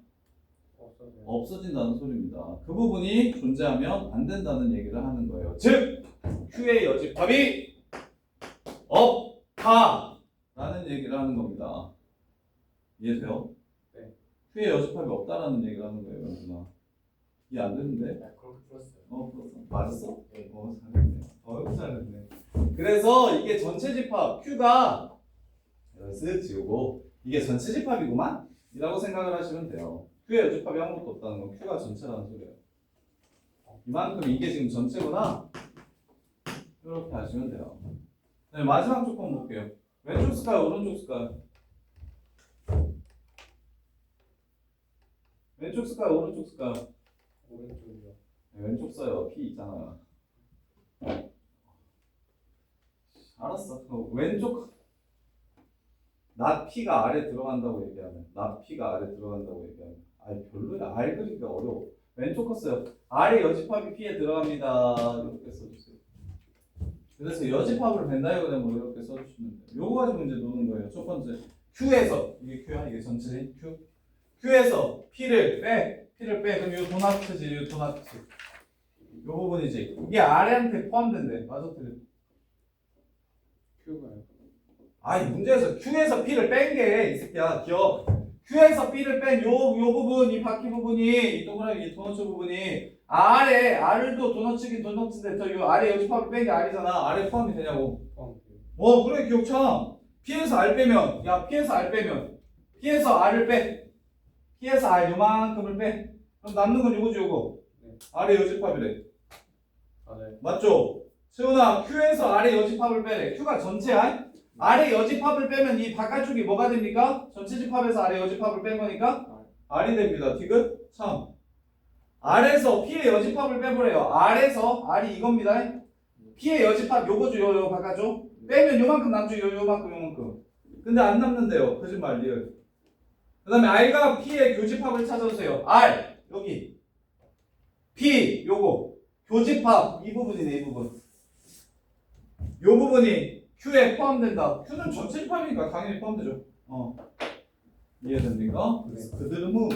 [SPEAKER 1] 없어진다는 소리입니다. 그 부분이 존재하면 안 된다는 얘기를 하는 거예요. 즉, Q의 여집합이 없다라는 얘기를 하는 겁니다. 이해돼요?
[SPEAKER 2] 네.
[SPEAKER 1] Q의 여집합이 없다라는 얘기를 하는 거예요, 연준아. 이해 안 되는데?
[SPEAKER 2] 그렇게 풀었어요.
[SPEAKER 1] 풀었어. 맞았어? 잘했네. 잘했네. 그래서 이게 전체 집합 Q가 쓱 지우고 이게 전체 집합이구만? 이라고 생각을 하시면 돼요. Q의 여집합이 아무것도 없다는 건 Q가 전체라는 소리예요. 이만큼 이게 지금 전체구나? 이렇게 하시면 돼요. 네, 마지막 조건 볼게요. 왼쪽 쓸까요? 오른쪽 쓸까요? 왼쪽 쓸까요? 오른쪽 쓸까요?
[SPEAKER 2] 오른쪽이요.
[SPEAKER 1] 네, 왼쪽 써요. P 있잖아요. 알았어. 왼쪽 not P가 아래 들어간다고 얘기하면 not P가 아래 들어간다고 얘기하면 아니 별로야. R 그리기가 어려워. 왼쪽 거 써요. R의 여집합이 P에 들어갑니다. 이렇게 써주세요. 그래서 여집합을 벤 다이어그램으로 이렇게 써주시면 돼요. 요거 가지고 이제 노는 거예요. 첫 번째 Q에서 이게 Q야. 이게 전체 Q. Q에서 P를 빼. 그럼 요 도나트지. 요 도나트. 요 부분이지. 이게 R한테 포함된대. 맞아 틀려.
[SPEAKER 2] Q가요.
[SPEAKER 1] 아이 문제에서 Q에서 P를 뺀 게 이 새끼야 기억. Q에서 P를 뺀 요 부분 이 바퀴 부분이 이 동그라미 이 도너츠 부분이 R에 R도 도너츠긴 도너츠인데 저 요 아래 여집합을 뺀 게 R이잖아. R에 포함이 되냐고. 그래 기억차. P에서 R 빼면 P에서 R 빼면 P에서 R을 빼. P에서 R 요만큼을 빼. 그럼 남는 건 요거지 요거.
[SPEAKER 2] 네.
[SPEAKER 1] R의 여집합이래.
[SPEAKER 2] 네.
[SPEAKER 1] 맞죠? 세훈아 Q에서 R의 여집합을 빼래. Q가 전체야. R의 여집합을 빼면 이 바깥쪽이 뭐가 됩니까? 전체 집합에서 R의 여집합을 뺀 거니까 R이 됩니다. 디귿? 참. R에서 P의 여집합을 빼보래요. R에서 R이 이겁니다. P의 여집합 요거죠. 요 바꿔줘. 빼면 요만큼 남죠. 요만큼. 근데 안 남는데요. 거짓말 리얼. 그 다음에 R과 P의 교집합을 찾아주세요. R 여기 P 요거 교집합 이 부분이네. 이 부분. 요 부분이 Q에 포함된다. Q는 전체 집합이니까 당연히 포함되죠. 이해됩니까? 그드르무.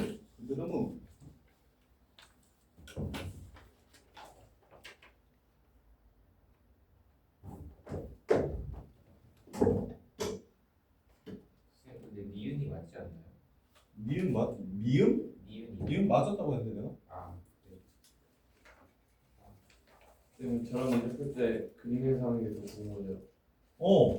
[SPEAKER 3] 근데 니은이 맞지 않나요?
[SPEAKER 1] 미음?
[SPEAKER 3] 니은이.
[SPEAKER 1] 미음 맞았다고 했는데 내가?
[SPEAKER 3] 아, 네.
[SPEAKER 2] 지금 저랑 했을 때 그림에서 하는 게 더 궁금해요.
[SPEAKER 1] 어.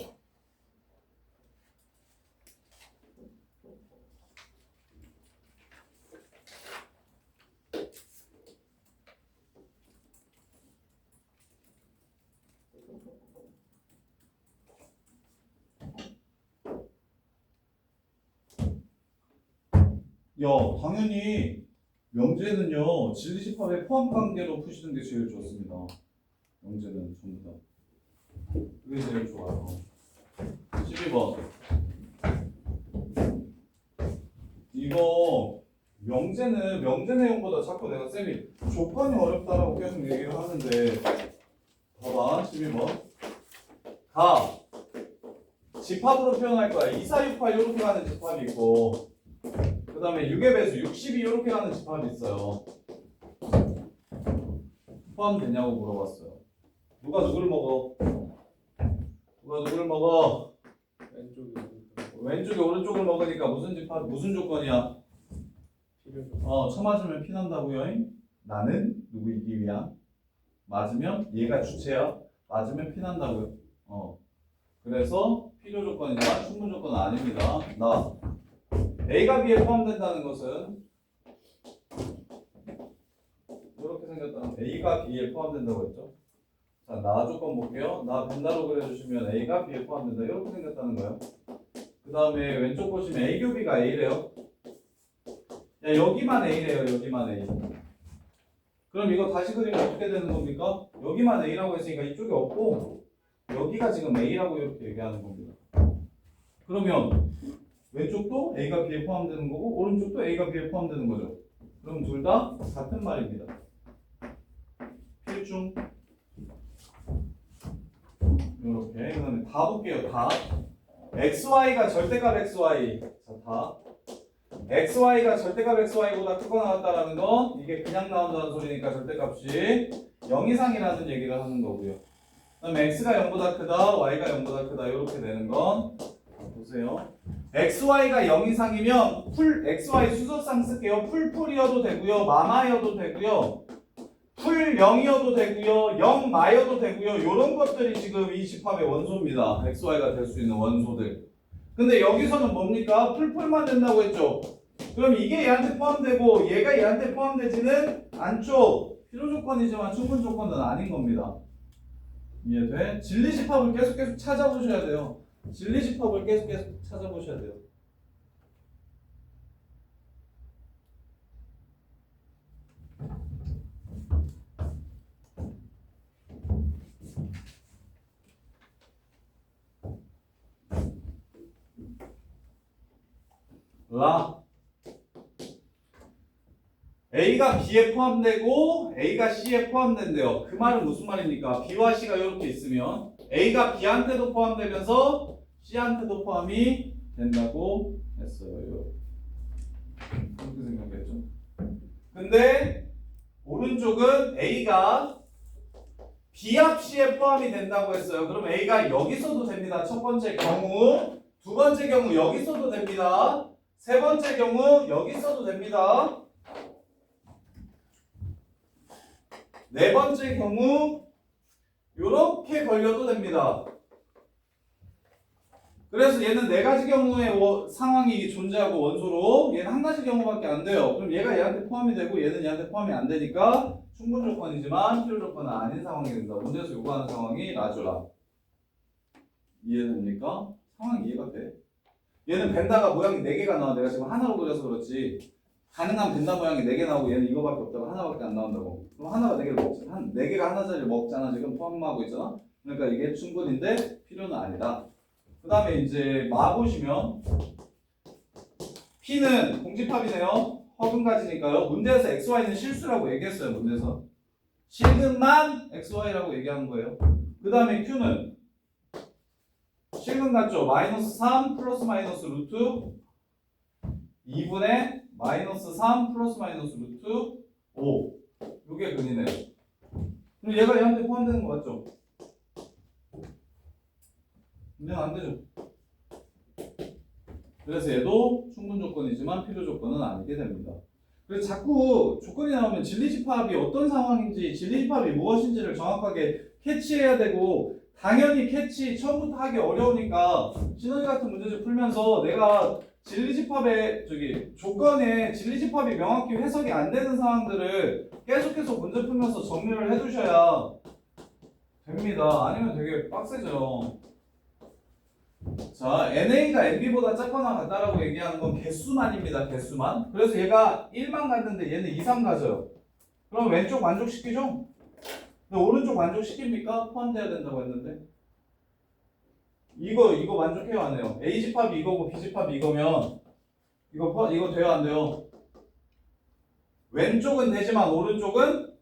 [SPEAKER 1] 야, 당연히 명제는요 진리집합의 포함 관계로 푸시는 게 제일 좋습니다. 명제는 전부 다 그게 제일 좋아요. 12번 이거 명제 내용보다 자꾸 내가 쌤이 조건이 어렵다라고 계속 얘기를 하는데 봐봐 12번 가 집합으로 표현할 거야. 2, 4, 6, 8 이렇게 가는 집합이 있고 그 다음에 6의 배수 60이 이렇게 가는 집합이 있어요. 포함되냐고 물어봤어요. 누가 누구를 먹어? 왼쪽이 오른쪽을 먹으니까 무슨 집합, 무슨 조건이야?
[SPEAKER 2] 필요죠.
[SPEAKER 1] 쳐맞으면 피난다고요. 나는 누구이기 위한? 맞으면 얘가 주체야. 맞으면 피난다고요. 그래서 필요 조건이지만 충분 조건은 아닙니다. 나 A가 B에 포함된다는 것은 이렇게 생겼다는 A가 B에 포함된다고 했죠. 자, 나 조건 볼게요. 나 벤다로 그려주시면 A가 B에 포함된다. 이렇게 생겼다는 거예요. 그 다음에 왼쪽 보시면 A 교비가 A래요. 야, 여기만 A래요. 여기만 A. 그럼 이거 다시 그리면 어떻게 되는 겁니까? 여기만 A라고 했으니까 이쪽에 없고 여기가 지금 A라고 이렇게 얘기하는 겁니다. 그러면 왼쪽도 A가 B에 포함되는 거고 오른쪽도 A가 B에 포함되는 거죠. 그럼 둘 다 같은 말입니다. 필중 이렇게 그다음에 다 볼게요. 다 XY가 절대값 XY 자, 다 XY가 절대값 XY보다 크거나 같다라는 건 이게 그냥 나온다는 소리니까 절대값이 0 이상이라는 얘기를 하는 거고요. 그다음에 X가 0보다 크다 Y가 0보다 크다 이렇게 되는 건 보세요. XY가 0 이상이면 풀 XY 수소상 쓸게요. 풀풀이어도 되고요. 마마여도 되고요. 풀 0이어도 되고요. 0 마여도 되고요. 이런 것들이 지금 이 집합의 원소입니다. XY가 될 수 있는 원소들. 근데 여기서는 뭡니까? 풀풀만 된다고 했죠. 그럼 이게 얘한테 포함되고 얘가 얘한테 포함되지는 않죠. 필요 조건이지만 충분 조건은 아닌 겁니다. 이해돼? 진리 집합을 계속 찾아보셔야 돼요. 진리 집합을 계속 찾아보셔야 돼요. 라 A가 B에 포함되고 A가 C에 포함된대요. 그 말은 무슨 말입니까? B와 C가 이렇게 있으면 A가 B한테도 포함되면서 C한테도 포함이 된다고 했어요. 그렇게 생각했죠. 근데 오른쪽은 A가 B 합 C에 포함이 된다고 했어요. 그럼 A가 여기서도 됩니다. 첫 번째 경우, 두 번째 경우 여기서도 됩니다. 세 번째 경우 여기서도 됩니다. 네 번째 경우 이렇게 걸려도 됩니다. 그래서 얘는 네 가지 경우의 상황이 존재하고 원소로 얘는 한 가지 경우밖에 안 돼요. 그럼 얘가 얘한테 포함이 되고 얘는 얘한테 포함이 안 되니까 충분 조건이지만 필요 조건은 아닌 상황이 된다. 문제에서 요구하는 상황이 라주라. 이해됩니까? 상황이 이해가 돼. 얘는 벤다가 모양이 4개가 나와. 내가 지금 하나로 그려서 그렇지. 가능하면 된다 모양이 4개 나오고 얘는 이거밖에 없다고 하나밖에 안 나온다고. 그럼 하나가 4개를 먹지. 한 4개가 하나짜리 먹잖아. 지금 포함하고 있잖아. 그러니까 이게 충분인데 필요는 아니다. 그 다음에 이제 마 보시면 P는 공집합이네요. 허근가지니까요. 문제에서 XY는 실수라고 얘기했어요. 문제에서. 실근만 XY라고 얘기하는 거예요. 그 다음에 Q는 실근 같죠? 마이너스 3 플러스 마이너스 루트 2분의 마이너스 3 플러스 마이너스 루트 5. 이게 근이네요. 그럼 얘가 얘한테 포함되는 거 맞죠? 문제는 안 되죠. 그래서 얘도 충분 조건이지만 필요 조건은 아니게 됩니다. 그래서 자꾸 조건이 나오면 진리집합이 어떤 상황인지 진리집합이 무엇인지를 정확하게 캐치해야 되고 당연히 캐치 처음부터 하기 어려우니까 시너지 같은 문제집 풀면서 내가 진리집합의 조건에 진리집합이 명확히 해석이 안 되는 상황들을 계속해서 문제 풀면서 정리를 해두셔야 됩니다. 아니면 되게 빡세죠. 자, NA가 NB보다 작거나 같다라고 얘기하는 건 개수만입니다. 개수만. 그래서 얘가 1만 갔는데 얘는 2, 3 가져요. 그럼 왼쪽 만족시키죠? 근데 오른쪽 만족시킵니까? 포함돼야 된다고 했는데. 이거 만족해요, 안 해요? A집합이 이거고 B집합이 이거면 이거 돼요, 안 돼요? 왼쪽은 되지만 오른쪽은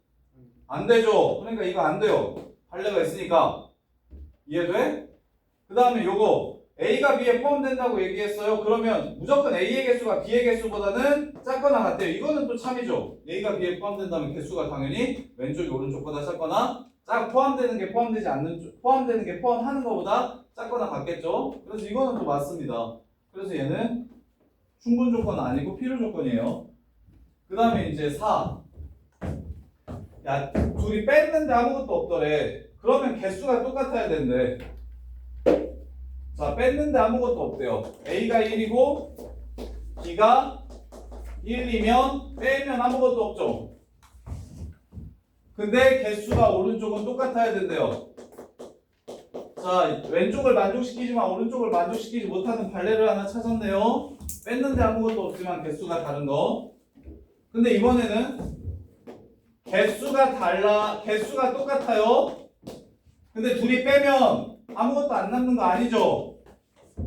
[SPEAKER 1] 안 되죠. 그러니까 이거 안 돼요. 발레가 있으니까. 이해돼? 그 다음에 요거 A가 B에 포함된다고 얘기했어요. 그러면 무조건 A의 개수가 B의 개수보다는 작거나 같대요. 이거는 또 참이죠. A가 B에 포함된다면 개수가 당연히 왼쪽이 오른쪽보다 작거나 포함되는 게 포함되지 않는 쪽, 포함되는 게 포함하는 것보다 작거나 같겠죠. 그래서 이거는 또 맞습니다. 그래서 얘는 충분 조건은 아니고 필요 조건이에요. 그 다음에 이제 4. 야, 둘이 뺐는데 아무것도 없더래. 그러면 개수가 똑같아야 된대. 자, 뺐는데 아무것도 없대요. A가 1이고 B가 1이면 빼면 아무것도 없죠. 근데 개수가 오른쪽은 똑같아야 된대요. 자, 왼쪽을 만족시키지만 오른쪽을 만족시키지 못하는 발레를 하나 찾았네요. 뺐는데 아무것도 없지만 개수가 다른 거. 근데 이번에는 개수가 똑같아요. 근데 둘이 빼면 아무것도 안 남는 거 아니죠?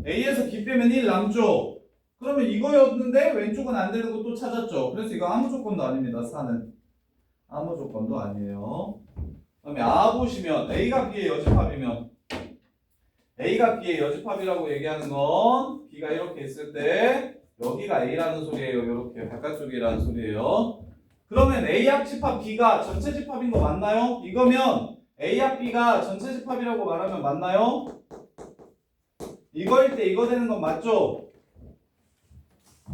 [SPEAKER 1] A에서 B 빼면 1 남죠? 그러면 이거였는데 왼쪽은 안 되는 거 또 찾았죠? 그래서 이거 아무 조건도 아닙니다. 4는 아무 조건도 아니에요. 그다음에 A 보시면 A가 B의 여집합이면 A가 B의 여집합이라고 얘기하는 건 B가 이렇게 있을 때 여기가 A라는 소리예요. 이렇게 바깥쪽이라는 소리예요. 그러면 A 합집합 B가 전체 집합인 거 맞나요? 이거면 A 합 B가 전체 집합이라고 말하면 맞나요? 이거일 때 이거 되는 건 맞죠?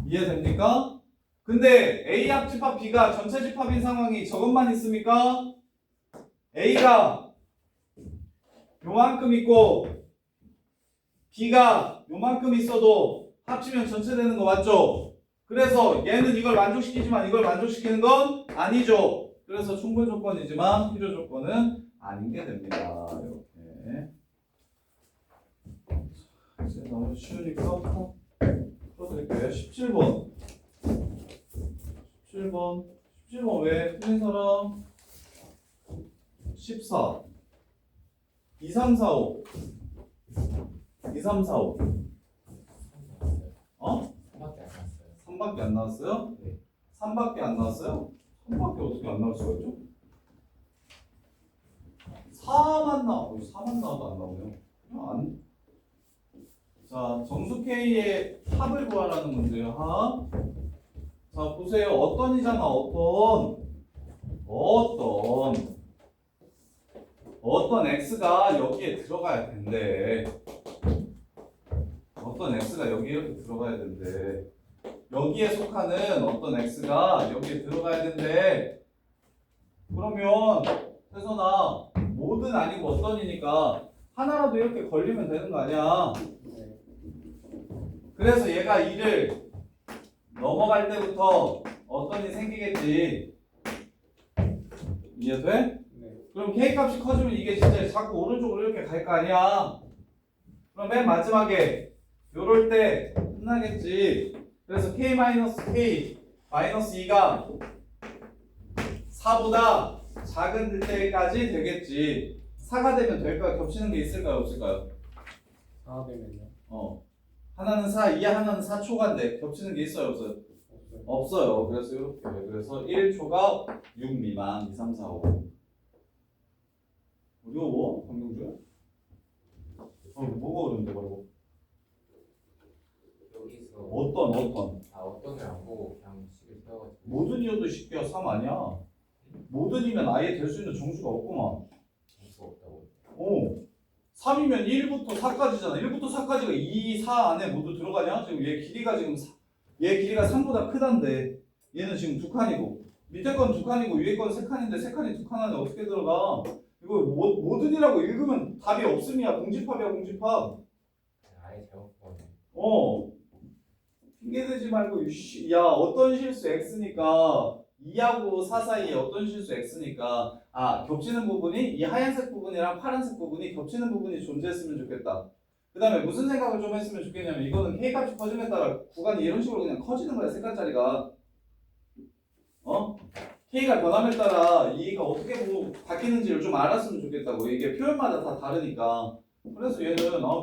[SPEAKER 1] 이해됩니까? 근데 A 합 집합 B가 전체 집합인 상황이 저것만 있습니까? A가 요만큼 있고 B가 요만큼 있어도 합치면 전체 되는 거 맞죠? 그래서 얘는 이걸 만족시키지만 이걸 만족시키는 건 아니죠. 그래서 충분 조건이지만 필요 조건은 아닌 게 됩니다. 이렇게. 이제 너무 쉬우니까 풀어드릴게요. 17번. 17번 왜? 틀린 사람? 14. 2, 3, 4, 5. 2, 3, 4, 5. 어? 3밖에 안 나왔어요?
[SPEAKER 3] 네.
[SPEAKER 1] 3밖에 안 나왔어요? 3밖에 어떻게 안 나올 수가 있죠? 4만 나와도 4만 나와도 안 나오네요. 그냥 안. 자, 정수 K의 합을 구하라는 문제예요. 합. 자, 보세요. 어떤이잖아. 어떤 x가 여기에 들어가야 된대. 어떤 x가 여기 이렇게 들어가야 된대. 여기에 속하는 어떤 x가 여기에 들어가야 된대. 그러면 태선아, 뭐든 아니고 어떤이니까 하나라도 이렇게 걸리면 되는 거 아니야. 그래서 얘가 2를 넘어갈 때부터 어떤이 생기겠지. 이해돼?
[SPEAKER 2] 네.
[SPEAKER 1] 그럼 k 값이 커지면 이게 진짜 자꾸 오른쪽으로 이렇게 갈 거 아니야. 그럼 맨 마지막에 요럴 때 끝나겠지. 그래서 k-k 마이너스 2가 4보다 작은 때까지 되겠지. 4가 되면 될까요? 겹치는 게 있을까요? 없을까요?
[SPEAKER 2] 4 되면요?
[SPEAKER 1] 하나는 4, 이하 하나는 4초간데 겹치는 게 있어요? 없어요?
[SPEAKER 2] 없어요.
[SPEAKER 1] 없어요. 그래서 이렇게. 그래서 1초가 6 미만 2, 3, 4, 5. 어려워? 강동주야? 뭐가 어려운데 말고?
[SPEAKER 3] 여기서
[SPEAKER 1] 어떤?
[SPEAKER 3] 어떤을 안 보고 그냥 식을 세워가지고
[SPEAKER 1] 모든 이어도 쉽게야 3 아니야. 모든이면 아예 될 수 있는 정수가 없구만.
[SPEAKER 3] 점수가 없다고.
[SPEAKER 1] 3이면 1부터 4까지잖아. 1부터 4까지가 2, 4 안에 모두 들어가냐? 지금 얘 길이가 얘 길이가 3보다 크단데 얘는 지금 2칸이고 밑에 건 2칸이고 위에 건 3칸인데 3칸이 2칸 안에 어떻게 들어가? 이거 모든이라고 읽으면 답이 없음이야. 공집합이야 공집합.
[SPEAKER 3] 아예 잘못 보네.
[SPEAKER 1] 핑계대지 말고 야 어떤 실수 x니까 2하고 4 사이에 어떤 실수 x니까 겹치는 부분이 이 하얀색 부분이랑 파란색 부분이 겹치는 부분이 존재했으면 좋겠다. 그 다음에 무슨 생각을 좀 했으면 좋겠냐면 이거는 K값이 커짐에 따라 구간이 이런 식으로 그냥 커지는 거야. 색깔짜리가 K가 변함에 따라 이가 어떻게 바뀌는지를 좀 알았으면 좋겠다고. 이게 표현마다 다 다르니까. 그래서 얘는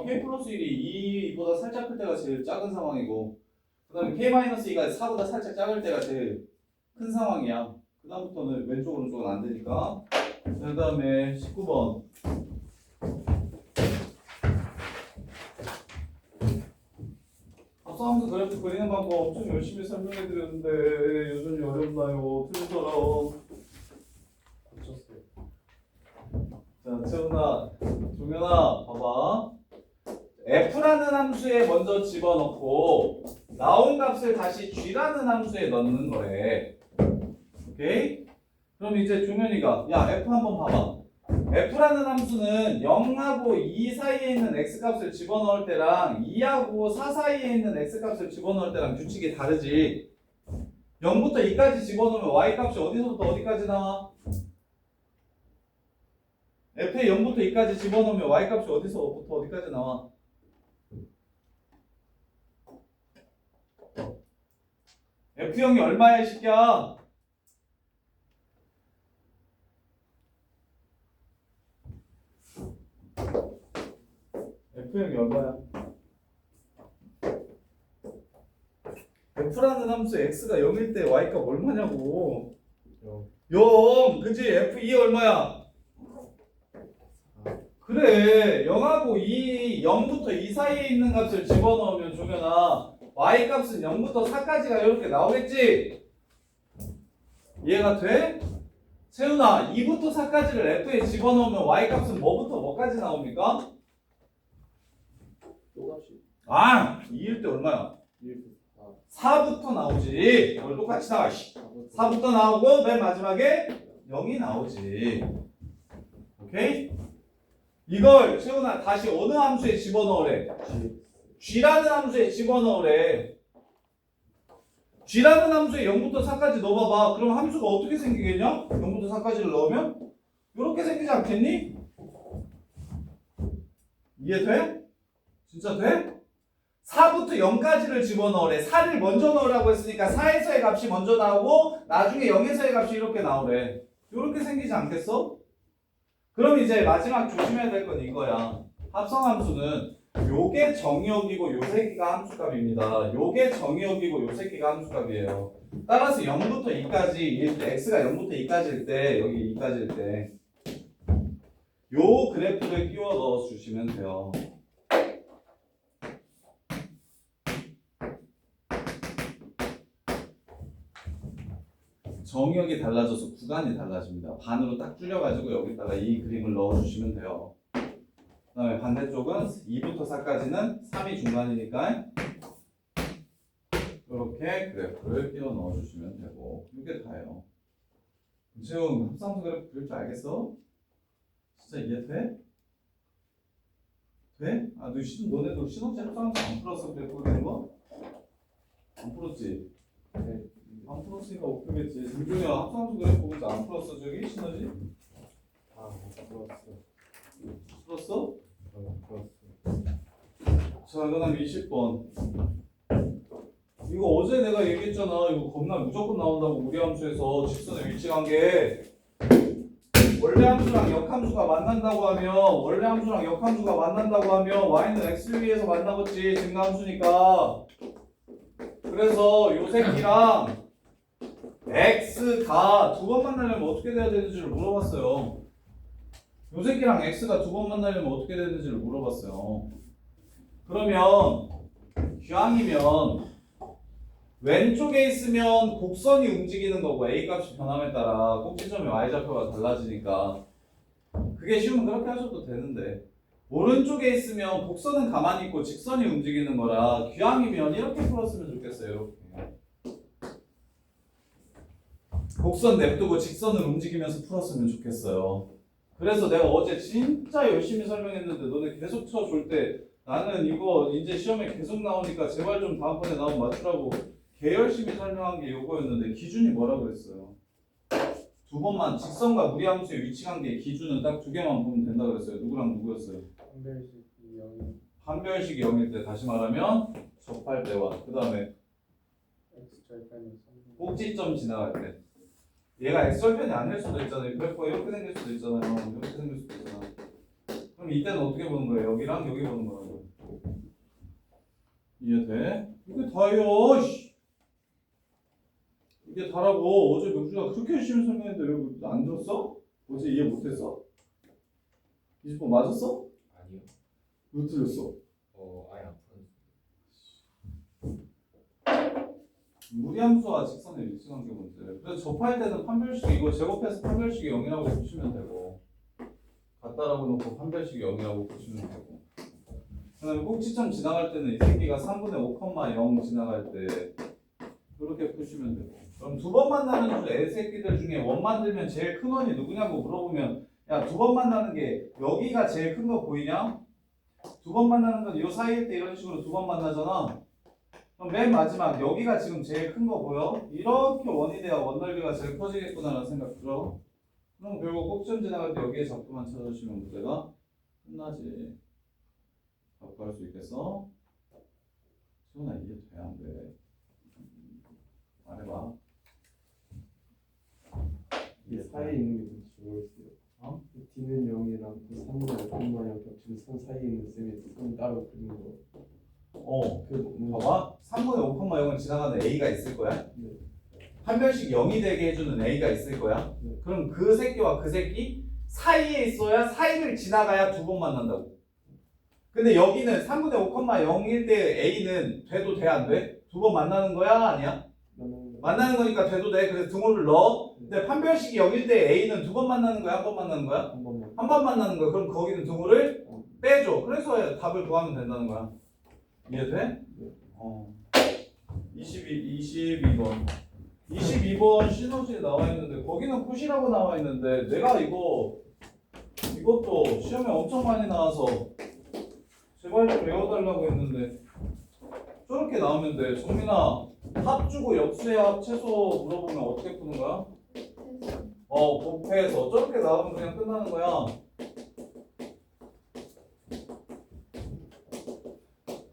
[SPEAKER 1] K 플러스 1이 2보다 살짝 클 때가 제일 작은 상황이고 그 다음에 K-2가 4보다 살짝 작을 때가 제일 큰 상황이야. 그 다음부터는 왼쪽 오른쪽은 안 되니까. 그 다음에 19번 합성함수 그래프 그리는 방법 엄청 열심히 설명해 드렸는데 여전히 어렵나요? 틀리더라고.
[SPEAKER 2] 고쳤어요.
[SPEAKER 1] 자, 채훈아, 종현아, 봐봐. f라는 함수에 먼저 집어넣고 나온 값을 다시 g라는 함수에 넣는 거래. 오케이? 그럼 이제 종현이가 f 한번 봐봐. f라는 함수는 0하고 2 사이에 있는 x값을 집어넣을 때랑 2하고 4 사이에 있는 x값을 집어넣을 때랑 규칙이 다르지. 0부터 2까지 집어넣으면 y값이 어디서부터 어디까지 나와? f에 0부터 2까지 집어넣으면 y값이 어디서부터 어디까지 나와? F0이 얼마야 이 새끼야? F0이 얼마야? F라는 함수 X가 0일 때 Y값 얼마냐고. 0 그치? F2 얼마야? 그래 0하고 0부터 2 사이에 있는 값을 집어넣으면 종현아 Y값은 0부터 4까지가 이렇게 나오겠지? 이해가 돼? 채훈아 2부터 4까지를 F에 집어넣으면 Y값은 뭐부터 뭐까지 나옵니까?
[SPEAKER 2] 똑같이
[SPEAKER 1] 2일 때 얼마야?
[SPEAKER 2] 1,
[SPEAKER 1] 4부터 나오지. 이걸 똑같이 나와. 4부터 나오고 맨 마지막에 0이 나오지. 오케이? 이걸 채훈아 다시 어느 함수에 집어넣으래? g라는 함수에 집어넣으래. g라는 함수에 0부터 4까지 넣어봐봐. 그럼 함수가 어떻게 생기겠냐? 0부터 4까지를 넣으면? 이렇게 생기지 않겠니? 이해돼? 진짜 돼? 4부터 0까지를 집어넣으래. 4를 먼저 넣으라고 했으니까 4에서의 값이 먼저 나오고 나중에 0에서의 값이 이렇게 나오래. 이렇게 생기지 않겠어? 그럼 이제 마지막 조심해야 될 건 이거야. 합성함수는 요게 정의역이고 요 새끼가 함수값입니다. 요게 정의역이고 요 새끼가 함수값이에요. 따라서 0부터 2까지 x가 0부터 2까지일 때 여기 2까지일 때 요 그래프를 끼워 넣어 주시면 돼요. 정의역이 달라져서 구간이 달라집니다. 반으로 딱 줄여가지고 여기다가 이 그림을 넣어주시면 돼요. 그 다음에 반대쪽은 2부터 4까지는 3이 중간이니까 이렇게 그래프를 끼워 넣어주시면 되고 이게 다예요. 지금 합성함수 그래프 그릴 줄 알겠어? 진짜 이해돼? 돼? 너네도 신혼집 합성함수 안 풀었어? 그래프 그리는 거? 안 풀었지?
[SPEAKER 2] 네.
[SPEAKER 1] 안 풀었으니까 없겠지. 김종이야 합성함수 그래프 보자. 안 풀었어 저기 신호지?
[SPEAKER 2] 풀었어.
[SPEAKER 1] 풀었어?
[SPEAKER 2] 풀었어.
[SPEAKER 1] 자 그다음 20번. 이거 이거 어제 내가 얘기했잖아. 이거 겁나 무조건 나온다고 우리 함수에서 직선의 위치관계. 원래 함수랑 역함수가 만난다고 하면 y는 x 위에서 만나겠지. 증가함수니까. 그래서 요 새끼랑 x가 두 번 만나려면 어떻게 돼야 되는지를 물어봤어요. 요 새끼랑 x가 두 번 만나려면 어떻게 되는지를 물어봤어요. 그러면 기왕이면 왼쪽에 있으면 곡선이 움직이는 거고 a 값이 변함에 따라 꼭지점의 y좌표가 달라지니까 그게 쉬우면 그렇게 하셔도 되는데 오른쪽에 있으면 곡선은 가만히 있고 직선이 움직이는 거라 기왕이면 이렇게 풀었으면 좋겠어요. 이렇게 곡선 냅두고 직선을 움직이면서 풀었으면 좋겠어요. 그래서 내가 어제 진짜 열심히 설명했는데 너네 계속 쳐줄 때 나는 이거 이제 시험에 계속 나오니까 제발 좀 다음번에 나오면 맞추라고 개 열심히 설명한 게 요거였는데 기준이 뭐라 그랬어요? 두 번만 직선과 무리함수의 위치관계의 기준은 딱 두 개만 보면 된다 그랬어요. 누구랑 누구였어요?
[SPEAKER 2] 판별식이 0이
[SPEAKER 1] 판별식이 0일 때 다시 말하면 접할 때와 그 다음에
[SPEAKER 2] x절편이 3.
[SPEAKER 1] 꼭지점 지나갈 때 얘가 x절편이 아닐 수도 있잖아요. 그래프가 이렇게 생길 수도 있잖아요. 이렇게 생길 수도 있잖아. 그럼 이때는 어떻게 보는 거예요? 여기랑 여기 보는 거라고. 이해돼? 이게 다예요. 이게 다라고. 어제 명준아 그렇게 열심히 설명했는데 왜 안 들었어? 어제 이해 못했어? 20번 맞았어?
[SPEAKER 3] 아니요.
[SPEAKER 1] 왜 틀렸어?
[SPEAKER 3] 아예 안 푸는.
[SPEAKER 1] 무리함수와 직선의 위치관계 문제. 그래서 접할 때는 판별식이 이거 제곱해서 판별식이 0이라고 보시면 되고 같다라고 놓고 판별식이 0이라고 보시면 되고 그 다음에 꼭지점 지나갈 때는 이 새끼가 3분의 5,0 지나갈 때 그렇게 푸시면 되고 그럼 두 번 만나는 줄 애새끼들 중에 원 만들면 제일 큰 원이 누구냐고 물어보면 야 두 번 만나는 게 여기가 제일 큰 거 보이냐? 두 번 만나는 건 이 사이일 때 이런 식으로 두 번 만나잖아. 그럼 맨 마지막 여기가 지금 제일 큰 거 보여? 이렇게 원이 돼야 원 넓이가 제일 커지겠구나라는 생각 들어? 그럼 결국 꼭지점 지나갈 때 여기에 잡고만 찾아주시면 문제가 끝나지. 잡고 할 수 있겠어? 지원아 이해 돼? 안 돼? 말해봐.
[SPEAKER 2] 이 사이에 있는 게 뭔지 모르겠어요.
[SPEAKER 1] 어?
[SPEAKER 2] D는 0이랑 그 3과 5,0랑 겹치는 선 사이에 있는 셈이 선 따로 그리는 거.
[SPEAKER 1] 봐봐. 3분의 5,0은 지나가는 A가 있을 거야?
[SPEAKER 2] 네.
[SPEAKER 1] 판별식 0이 되게 해주는 A가 있을 거야?
[SPEAKER 2] 네.
[SPEAKER 1] 그럼 그 새끼와 그 새끼 사이에 있어야 사이를 지나가야 두 번 만난다고. 근데 여기는 3분의 5,0일 때 A는 돼도 돼 안 돼? 두 번 만나는 거야? 아니야? 만나는 거니까 돼도 돼. 그래서 등호를 넣어. 근데 판별식이 0일 때 A는 두 번 만나는 거야? 한 번 만나는 거야?
[SPEAKER 2] 한 번만.
[SPEAKER 1] 한 번 만나는 거야. 그럼 거기는 등호를 빼줘. 그래서 답을 구하면 된다는 거야. 이해돼?
[SPEAKER 2] 네.
[SPEAKER 1] 22번. 22번 시너지에 나와 있는데 거기는 푸시라고 나와 있는데 내가 이것도 시험에 엄청 많이 나와서 제발 좀 외워달라고 했는데 저렇게 나오면 돼. 정민아 합 주고 역수의 합 최소 물어보면 어떻게 푸는 거야? 곱해서 저렇게 나오면 그냥 끝나는 거야.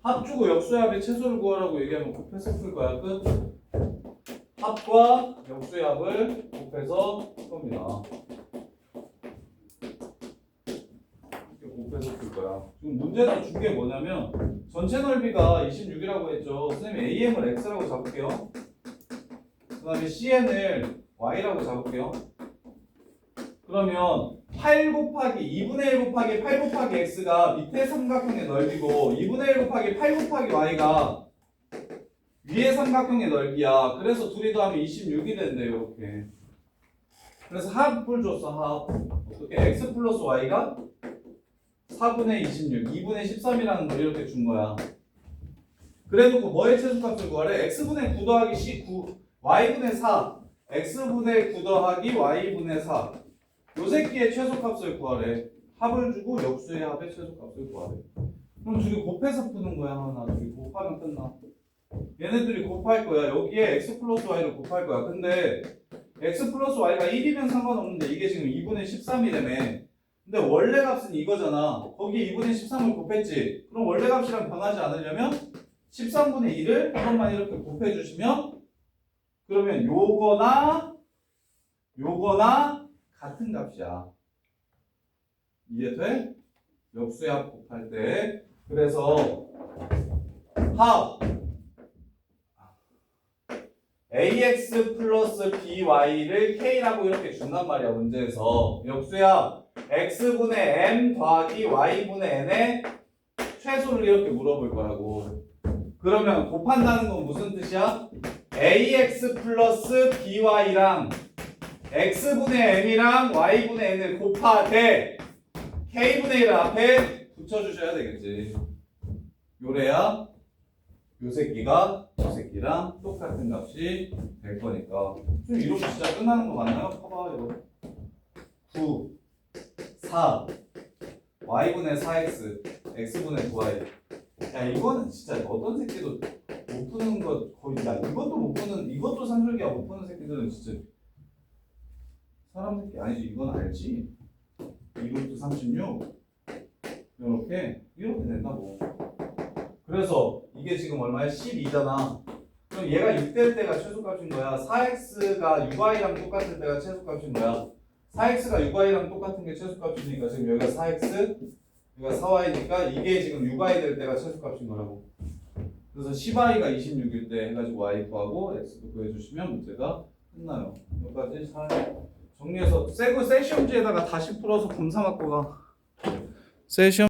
[SPEAKER 1] 합 주고 역수의 합의 최소를 구하라고 얘기하면 곱해서 풀 거야. 끝. 합과 역수의 합을 곱해서 풀 겁니다. 이렇게 곱해서 풀 거야. 지금 문제에서 준 게 뭐냐면 전체 넓이가 26이라고 했죠. 선생님 AM을 X라고 잡을게요. 그 다음에 CN을 Y라고 잡을게요. 그러면 8 곱하기 2분의 1 곱하기 8 곱하기 X가 밑에 삼각형의 넓이고 2분의 1 곱하기 8 곱하기 Y가 위에 삼각형의 넓이야. 그래서 둘이 더하면 26이 된대 이렇게. 그래서 합을 줬어. 합. 어떻게? X 플러스 Y가 4분의 26, 2분의 13이라는 걸 이렇게 준 거야. 그래놓고 뭐의 최소값을 구하래? X분의 9 더하기 C9, Y분의 4, X분의 9 더하기 Y분의 4. 요 새끼의 최소값을 구하래. 합을 주고 역수의 합의 최소값을 구하래. 그럼 둘이 곱해서 푸는 거야. 하나 둘이 곱하면 끝나. 얘네들이 곱할 거야. 여기에 x 플러스 y를 곱할 거야. 근데 x 플러스 y가 1이면 상관없는데 이게 지금 2분의 13이라며. 근데 원래 값은 이거잖아. 거기에 2분의 13을 곱했지. 그럼 원래 값이랑 변하지 않으려면 13분의 1을 한 번만 이렇게 곱해주시면 그러면 요거나 같은 값이야. 이해돼? 역수합 곱할 때. 그래서 합 ax 플러스 by를 k라고 이렇게 준단 말이야 문제에서. 역수합 x분의 m 더하기 y분의 n의 최소를 이렇게 물어볼 거라고. 그러면 곱한다는 건 무슨 뜻이야? ax 플러스 by랑 x분의 m이랑 y분의 n을 곱하되 k분의 1을 앞에 붙여주셔야 되겠지. 요래야 요 새끼가 요 새끼랑 똑같은 값이 될 거니까. 좀 이렇게 진짜 끝나는 거 맞나요? 봐봐 이거. 9, 4, y분의 4x, x분의 9y. 야 이거는 진짜 어떤 새끼도 못 푸는 거 거의. 야 이것도 못 푸는, 이것도 산술기야 못 푸는 새끼들은 진짜 사람 새끼 아니지. 이건 알지. 이것도 36 이렇게 된다고. 그래서 이게 지금 얼마야? 12잖아. 그럼 얘가 6될 때가 최소값인 거야. 4x가 6y랑 똑같을 때가 최소값인 거야. 4x가 6y랑 똑같은 게 최소값이니까 지금 여기가 4x, 여기가 4y니까 이게 지금 6y 될 때가 최소값인 거라고. 그래서 10y가 26일 때 해가지고 y 구하고 x도 구해주시면 문제가 끝나요. 여기까지 잘 정리해서 세시험지에다가 다시 풀어서 검사 맞고 가. 세시험